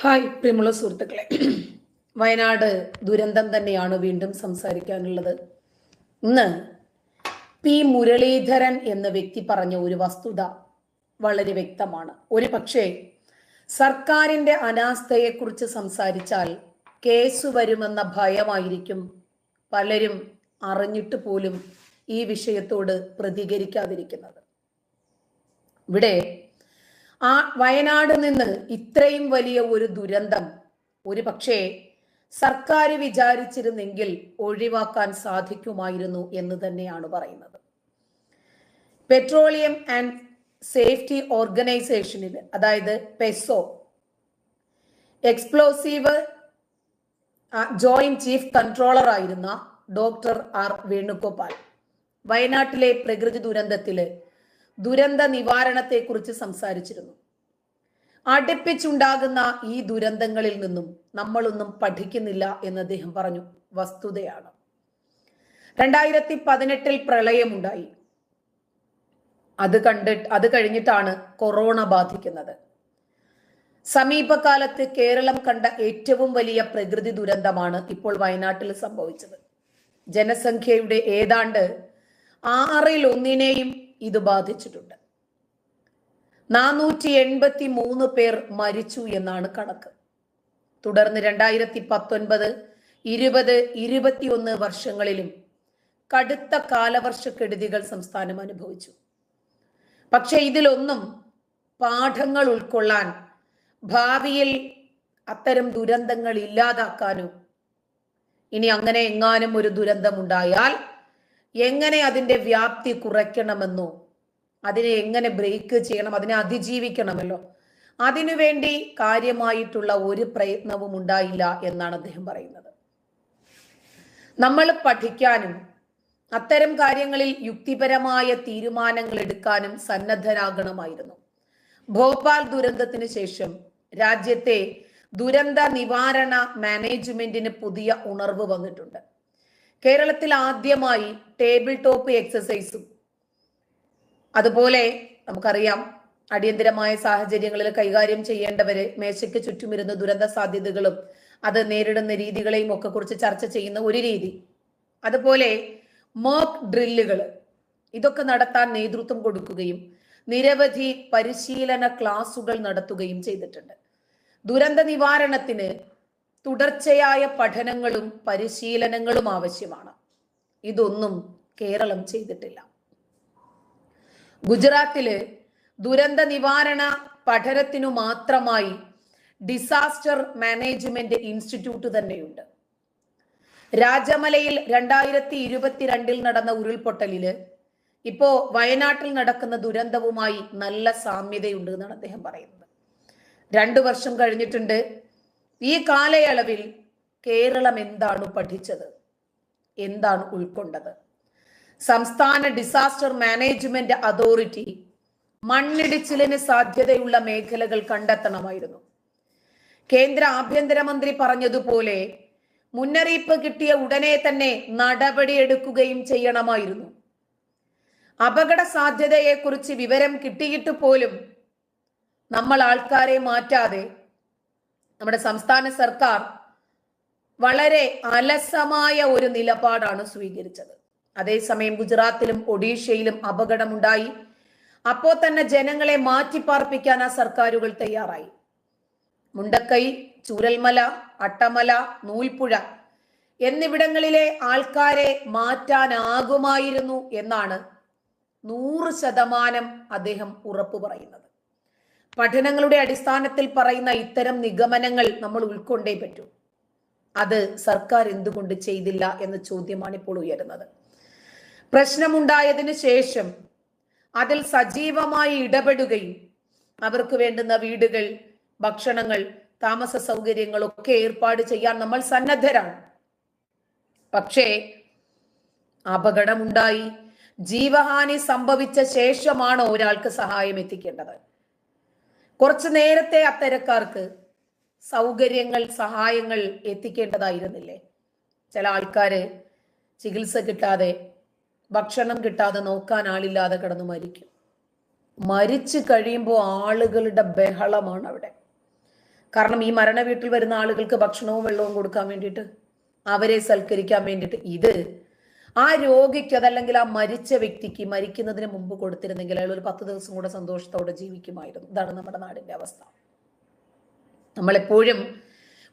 Hi പ്രിയമുള്ള സുഹൃത്തുക്കളെ, വയനാട് ദുരന്തം തന്നെയാണ് വീണ്ടും സംസാരിക്കാനുള്ളത്. ഇന്ന് പി മുരളീധരൻ എന്ന വ്യക്തി പറഞ്ഞ ഒരു വസ്തുത വളരെ വ്യക്തമാണ്. ഒരു പക്ഷേ സർക്കാരിന്റെ അനാസ്ഥയെക്കുറിച്ച് സംസാരിച്ചാൽ കേസ് വരുമെന്ന ഭയമായിരിക്കും പലരും അറിഞ്ഞിട്ട് പോലും ഈ വിഷയത്തോട് പ്രതികരിക്കാതിരിക്കുന്നത്. ഇവിടെ വയനാട് നിന്ന് ഇത്രയും വലിയ ഒരു ദുരന്തം ഒരു പക്ഷേ സർക്കാർ വിചാരിച്ചിരുന്നെങ്കിൽ ഒഴിവാക്കാൻ സാധിക്കുമായിരുന്നു എന്ന് തന്നെയാണ് പറയുന്നത്. പെട്രോളിയം ആൻഡ് സേഫ്റ്റി ഓർഗനൈസേഷനിൽ, അതായത് peso, explosive joint chief controller ആയിരുന്ന ഡോക്ടർ ആർ വേണുഗോപാൽ വയനാട്ടിലെ പ്രകൃതി ദുരന്തത്തില് ദുരന്ത നിവാരണത്തെക്കുറിച്ച് സംസാരിച്ചിരുന്നു. അടുപ്പിച്ചുണ്ടാകുന്ന ഈ ദുരന്തങ്ങളിൽ നിന്നും നമ്മളൊന്നും പഠിക്കുന്നില്ല എന്ന് അദ്ദേഹം പറഞ്ഞു. വസ്തുതയാണ്. 2018 പ്രളയമുണ്ടായി. അത് കഴിഞ്ഞിട്ടാണ് കൊറോണ ബാധിക്കുന്നത്. സമീപകാലത്ത് കേരളം കണ്ട ഏറ്റവും വലിയ പ്രകൃതി ദുരന്തമാണ് ഇപ്പോൾ വയനാട്ടിൽ സംഭവിച്ചത്. ജനസംഖ്യയുടെ ഏതാണ്ട് 1/6 ഇത് ബാധിച്ചിട്ടുണ്ട്. 483 പേർ മരിച്ചു എന്നാണ് കണക്ക്. തുടർന്ന് 2019, 20, 21 വർഷങ്ങളിലും കടുത്ത കാലവർഷക്കെടുതികൾ സംസ്ഥാനം അനുഭവിച്ചു. പക്ഷെ ഇതിലൊന്നും പാഠങ്ങൾ ഉൾക്കൊള്ളാൻ, ഭാവിയിൽ അത്തരം ദുരന്തങ്ങൾ ഇല്ലാതാക്കാനോ, ഇനി അങ്ങനെ എങ്ങാനും ഒരു ദുരന്തമുണ്ടായാൽ എങ്ങനെ അതിന്റെ വ്യാപ്തി കുറയ്ക്കണമെന്നോ, അതിനെ എങ്ങനെ ബ്രേക്ക് ചെയ്യണം, അതിനെ അതിജീവിക്കണമല്ലോ, അതിനുവേണ്ടി കാര്യമായിട്ടുള്ള ഒരു പ്രയത്നവും ഉണ്ടായില്ല എന്നാണ് അദ്ദേഹം പറയുന്നത്. നമ്മൾ പഠിക്കാനും അത്തരം കാര്യങ്ങളിൽ യുക്തിപരമായ തീരുമാനങ്ങൾ എടുക്കാനും സന്നദ്ധരാകണമായിരുന്നു. ഭോപ്പാൽ ദുരന്തത്തിന് ശേഷം രാജ്യത്തെ ദുരന്ത നിവാരണ മാനേജ്മെന്റിന് പുതിയ ഉണർവ് വന്നിട്ടുണ്ട്. കേരളത്തിൽ ആദ്യമായി ടേബിൾ ടോപ്പ് എക്സസൈസും, അതുപോലെ നമുക്കറിയാം അടിയന്തരമായ സാഹചര്യങ്ങളിൽ കൈകാര്യം ചെയ്യേണ്ടവര് മേശയ്ക്ക് ചുറ്റുമിരുന്ന് ദുരന്ത സാധ്യതകളും അത് നേരിടുന്ന രീതികളെയും ഒക്കെ കുറിച്ച് ചർച്ച ചെയ്യുന്ന ഒരു രീതി, അതുപോലെ മോക്ക് ഡ്രില്ലുകൾ, ഇതൊക്കെ നടത്താൻ നേതൃത്വം കൊടുക്കുകയും നിരവധി പരിശീലന ക്ലാസുകൾ നടത്തുകയും ചെയ്തിട്ടുണ്ട്. ദുരന്ത നിവാരണത്തിന് തുടർച്ചയായ പഠനങ്ങളും പരിശീലനങ്ങളും ആവശ്യമാണ്. ഇതൊന്നും കേരളം ചെയ്തിട്ടില്ല. ഗുജറാത്തില് ദുരന്ത നിവാരണ പഠനത്തിനു മാത്രമായി ഡിസാസ്റ്റർ മാനേജ്മെന്റ് ഇൻസ്റ്റിറ്റ്യൂട്ട് തന്നെയുണ്ട്. രാജമലയിൽ 2022 നടന്ന ഉരുൾപൊട്ടലില് ഇപ്പോ വയനാട്ടിൽ നടക്കുന്ന ദുരന്തവുമായി നല്ല സാമ്യതയുണ്ട് എന്നാണ് അദ്ദേഹം പറയുന്നത്. 2 വർഷം കഴിഞ്ഞിട്ടുണ്ട്. ഈ കാലയളവിൽ കേരളം എന്താണ് പഠിച്ചത്, എന്താണ് ഉൾക്കൊണ്ടത്? സംസ്ഥാന ഡിസാസ്റ്റർ മാനേജ്മെന്റ് അതോറിറ്റി മണ്ണിടിച്ചിലിന് സാധ്യതയുള്ള മേഖലകൾ കണ്ടെത്തണമായിരുന്നു. കേന്ദ്ര ആഭ്യന്തരമന്ത്രി പറഞ്ഞതുപോലെ മുന്നറിയിപ്പ് കിട്ടിയ ഉടനെ തന്നെ നടപടിയെടുക്കുകയും ചെയ്യണമായിരുന്നു. അപകട സാധ്യതയെക്കുറിച്ച് വിവരം കിട്ടിയിട്ട് പോലും നമ്മൾ ആൾക്കാരെ മാറ്റാതെ നമ്മുടെ സംസ്ഥാന സർക്കാർ വളരെ അലസമായ ഒരു നിലപാടാണ് സ്വീകരിച്ചത്. അതേസമയം ഗുജറാത്തിലും ഒഡീഷയിലും അപകടമുണ്ടായി. അപ്പോൾ തന്നെ ജനങ്ങളെ മാറ്റിപ്പാർപ്പിക്കാൻ ആ സർക്കാരുകൾ തയ്യാറായി. മുണ്ടക്കൈ, ചൂരൽമല, അട്ടമല, നൂൽപ്പുഴ എന്നിവിടങ്ങളിലെ ആൾക്കാരെ മാറ്റാനാകുമായിരുന്നു എന്നാണ് 100% അദ്ദേഹം ഉറപ്പു പറയുന്നത്. പഠനങ്ങളുടെ അടിസ്ഥാനത്തിൽ പറയുന്ന ഇത്തരം നിഗമനങ്ങൾ നമ്മൾ ഉൾക്കൊണ്ടേ പറ്റൂ. അത് സർക്കാർ എന്തുകൊണ്ട് ചെയ്തില്ല എന്ന ചോദ്യമാണ് ഇപ്പോൾ ഉയരുന്നത്. പ്രശ്നമുണ്ടായതിനു ശേഷം അതിൽ സജീവമായി ഇടപെടുകയും അവർക്ക് വേണ്ടുന്ന വീടുകൾ, ഭക്ഷണങ്ങൾ, താമസ സൗകര്യങ്ങളൊക്കെ ഏർപ്പാട് ചെയ്യാൻ നമ്മൾ സന്നദ്ധരാണ്. പക്ഷേ അപകടമുണ്ടായി, ജീവഹാനി സംഭവിച്ച ശേഷമാണ് ഒരാൾക്ക് സഹായം എത്തിക്കേണ്ടത്. കുറച്ചു നേരത്തെ അത്തരക്കാർക്ക് സൗകര്യങ്ങൾ, സഹായങ്ങൾ എത്തിക്കേണ്ടതായിരുന്നില്ലേ? ചില ആൾക്കാര് ചികിത്സ കിട്ടാതെ, ഭക്ഷണം കിട്ടാതെ, നോക്കാൻ ആളില്ലാതെ കിടന്ന് മരിക്കും. മരിച്ചു കഴിയുമ്പോൾ ആളുകളുടെ ബഹളമാണ് അവിടെ. കാരണം ഈ മരണ വീട്ടിൽ വരുന്ന ആളുകൾക്ക് ഭക്ഷണവും വെള്ളവും കൊടുക്കാൻ വേണ്ടിയിട്ട്, അവരെ സൽക്കരിക്കാൻ വേണ്ടിയിട്ട്. ഇത് ആ രോഗിക്ക് അതല്ലെങ്കിൽ ആ മരിച്ച വ്യക്തിക്ക് മരിക്കുന്നതിന് മുമ്പ് കൊടുത്തിരുന്നെങ്കിൽ അയാൾ ഒരു 10 ദിവസം കൂടെ സന്തോഷത്തോടെ ജീവിക്കുമായിരുന്നു. ഇതാണ് നമ്മുടെ നാടിന്റെ അവസ്ഥ. നമ്മളെപ്പോഴും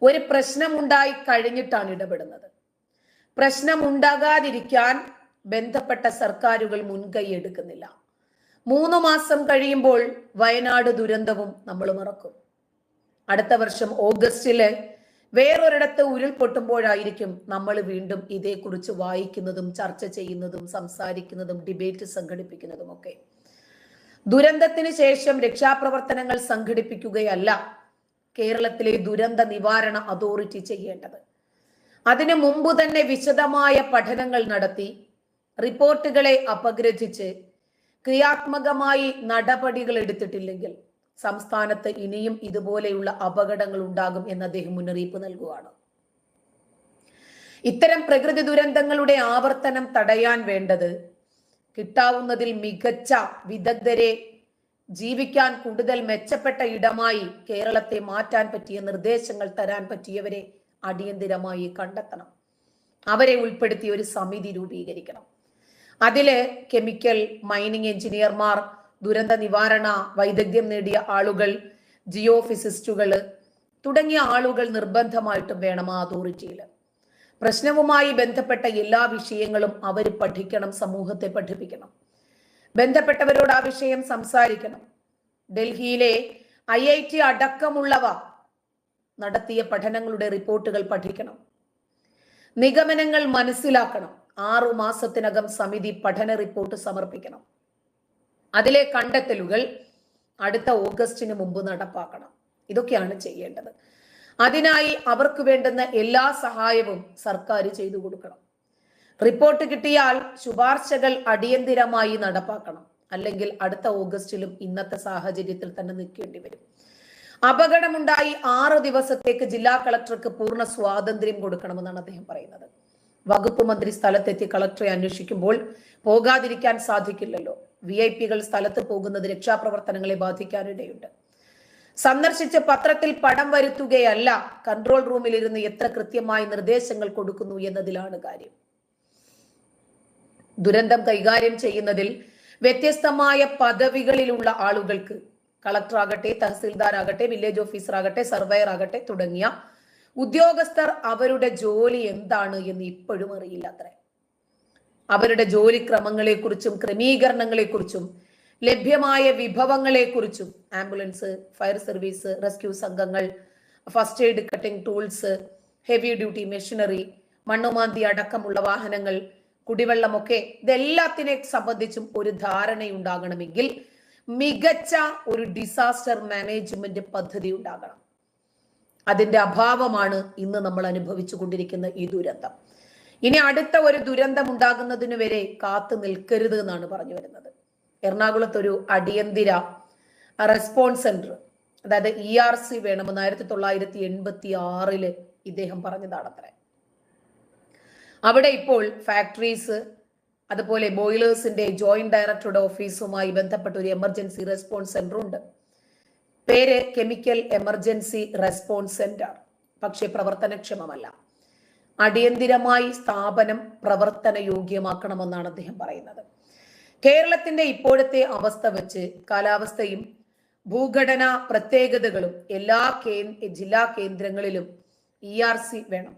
ഒരു പ്രശ്നം ഉണ്ടായി കഴിഞ്ഞിട്ടാണ് ഇടപെടുന്നത്. പ്രശ്നം ഉണ്ടാകാതിരിക്കാൻ ബന്ധപ്പെട്ട സർക്കാരുകൾ മുൻകൈ എടുക്കുന്നില്ല. 3 മാസം കഴിയുമ്പോൾ വയനാട് ദുരന്തവും നമ്മൾ മറക്കും. അടുത്ത വർഷം ഓഗസ്റ്റില് വേറൊരിടത്ത് ഉരുൾപൊട്ടുമ്പോഴായിരിക്കും നമ്മൾ വീണ്ടും ഇതേക്കുറിച്ച് വായിക്കുന്നതും ചർച്ച ചെയ്യുന്നതും സംസാരിക്കുന്നതും ഡിബേറ്റ് സംഘടിപ്പിക്കുന്നതും ഒക്കെ. ദുരന്തത്തിന് ശേഷം രക്ഷാപ്രവർത്തനങ്ങൾ സംഘടിപ്പിക്കുകയല്ല കേരളത്തിലെ ദുരന്ത നിവാരണ അതോറിറ്റി ചെയ്യേണ്ടത്. അതിനു മുമ്പ് തന്നെ വിശദമായ പഠനങ്ങൾ നടത്തി റിപ്പോർട്ടുകളെ അപഗ്രഥിച്ച് ക്രിയാത്മകമായി നടപടികൾ എടുത്തിട്ടില്ലെങ്കിൽ സംസ്ഥാനത്ത് ഇനിയും ഇതുപോലെയുള്ള അപകടങ്ങൾ ഉണ്ടാകും എന്ന് അദ്ദേഹം മുന്നറിയിപ്പ് നൽകുകയാണ്. ഇത്തരം പ്രകൃതി ദുരന്തങ്ങളുടെ ആവർത്തനം തടയാൻ വേണ്ടത് കിട്ടാവുന്നതിൽ മികച്ച വിദഗ്ധരെ, ജീവിക്കാൻ കൂടുതൽ മെച്ചപ്പെട്ട ഇടമായി കേരളത്തെ മാറ്റാൻ പറ്റിയ നിർദ്ദേശങ്ങൾ തരാൻ പറ്റിയവരെ അടിയന്തിരമായി കണ്ടെത്തണം. അവരെ ഉൾപ്പെടുത്തി ഒരു സമിതി രൂപീകരിക്കണം. അതില് കെമിക്കൽ, മൈനിങ് എഞ്ചിനീയർമാർ, ദുരന്ത നിവാരണ വൈദഗ്ധ്യം നേടിയ ആളുകൾ, ജിയോ ഫിസിസ്റ്റുകൾ തുടങ്ങിയ ആളുകൾ നിർബന്ധമായിട്ടും വേണം ആ അതോറിറ്റിയിൽ. പ്രശ്നവുമായി ബന്ധപ്പെട്ട എല്ലാ വിഷയങ്ങളും അവർ പഠിക്കണം, സമൂഹത്തെ പഠിപ്പിക്കണം. ബന്ധപ്പെട്ടവരോട് ആ വിഷയം സംസാരിക്കണം. ഡൽഹിയിലെ IIT അടക്കമുള്ളവ നടത്തിയ പഠനങ്ങളുടെ റിപ്പോർട്ടുകൾ പഠിക്കണം. നിഗമനങ്ങൾ മനസ്സിലാക്കണം. 6 മാസത്തിനകം സമിതി പഠന റിപ്പോർട്ട് സമർപ്പിക്കണം. അതിലെ കണ്ടെത്തലുകൾ അടുത്ത ഓഗസ്റ്റിന് മുമ്പ് നടപ്പാക്കണം. ഇതൊക്കെയാണ് ചെയ്യേണ്ടത്. അതിനായി അവർക്ക് വേണ്ടുന്ന എല്ലാ സഹായവും സർക്കാർ ചെയ്തു കൊടുക്കണം. റിപ്പോർട്ട് കിട്ടിയാൽ ശുപാർശകൾ അടിയന്തിരമായി നടപ്പാക്കണം. അല്ലെങ്കിൽ അടുത്ത ഓഗസ്റ്റിലും ഇന്നത്തെ സാഹചര്യത്തിൽ തന്നെ നിൽക്കേണ്ടി വരും. അപകടമുണ്ടായി 6 ദിവസത്തേക്ക് ജില്ലാ കളക്ടർക്ക് പൂർണ്ണ സ്വാതന്ത്ര്യം കൊടുക്കണമെന്നാണ് അദ്ദേഹം പറയുന്നത്. വകുപ്പ് മന്ത്രി സ്ഥലത്തെത്തി കളക്ടറെ അന്വേഷിക്കുമ്പോൾ പോകാതിരിക്കാൻ സാധിക്കില്ലല്ലോ. VIP-കൾ സ്ഥലത്ത് പോകുന്നത് രക്ഷാപ്രവർത്തനങ്ങളെ ബാധിക്കാനിടയുണ്ട്. സന്ദർശിച്ച് പത്രത്തിൽ പടം വരുത്തുകയല്ല, കൺട്രോൾ റൂമിൽ ഇരുന്ന് എത്ര കൃത്യമായി നിർദ്ദേശങ്ങൾ കൊടുക്കുന്നു എന്നതിലാണ് കാര്യം. ദുരന്തം കൈകാര്യം ചെയ്യുന്നതിൽ വ്യത്യസ്തമായ പദവികളിലുള്ള ആളുകൾക്ക്, കളക്ടർ ആകട്ടെ, തഹസിൽദാർ ആകട്ടെ, വില്ലേജ് ഓഫീസർ ആകട്ടെ, സർവേയർ ആകട്ടെ തുടങ്ങിയ ഉദ്യോഗസ്ഥർ അവരുടെ ജോലി എന്താണ് എന്ന് ഇപ്പോഴും അറിയില്ല അത്രേ. അവരുടെ ജോലി ക്രമങ്ങളെക്കുറിച്ചും ക്രമീകരണങ്ങളെക്കുറിച്ചും ലഭ്യമായ വിഭവങ്ങളെക്കുറിച്ചും, ആംബുലൻസ്, ഫയർ സർവീസ്, റെസ്ക്യൂ സംഘങ്ങൾ, first aid cutting tools, heavy duty machinery, മണ്ണുമാന്തി അടക്കമുള്ള വാഹനങ്ങൾ, കുടിവെള്ളമൊക്കെ, ഇതെല്ലാത്തിനെ സംബന്ധിച്ചും ഒരു ധാരണയുണ്ടാകണമെങ്കിൽ മികച്ച ഒരു ഡിസാസ്റ്റർ മാനേജ്മെന്റ് പദ്ധതി ഉണ്ടാകണം. അതിന്റെ അഭാവമാണ് ഇന്ന് നമ്മൾ അനുഭവിച്ചു കൊണ്ടിരിക്കുന്ന ഈ ദുരന്തം. ഇനി അടുത്ത ഒരു ദുരന്തം ഉണ്ടാകുന്നതിന് വരെ കാത്തു നിൽക്കരുത് എന്നാണ് പറഞ്ഞു വരുന്നത്. എറണാകുളത്ത് ഒരു അടിയന്തര റെസ്പോൺസ് സെന്റർ, അതായത് ERC വേണമെന്ന് 1986 ഇദ്ദേഹം പറഞ്ഞതാണത്രേ. അവിടെ ഇപ്പോൾ ഫാക്ടറീസ്, അതുപോലെ ബോയിലേഴ്സിന്റെ ജോയിന്റ് ഡയറക്ടറുടെ ഓഫീസുമായി ബന്ധപ്പെട്ട ഒരു എമർജൻസി റെസ്പോൺസ് സെന്റർ ഉണ്ട്. പേര് കെമിക്കൽ എമർജൻസി റെസ്പോൺസ് സെന്റർ. പക്ഷേ പ്രവർത്തനക്ഷമമല്ല. അടിയന്തിരമായി സ്ഥാപനം പ്രവർത്തന യോഗ്യമാക്കണമെന്നാണ് അദ്ദേഹം പറയുന്നത്. കേരളത്തിന്റെ ഇപ്പോഴത്തെ അവസ്ഥ വെച്ച് കാലാവസ്ഥയും ഭൂഘടനാ പ്രത്യേകതകളും എല്ലാ ജില്ലാ കേന്ദ്രങ്ങളിലും ERC വേണം.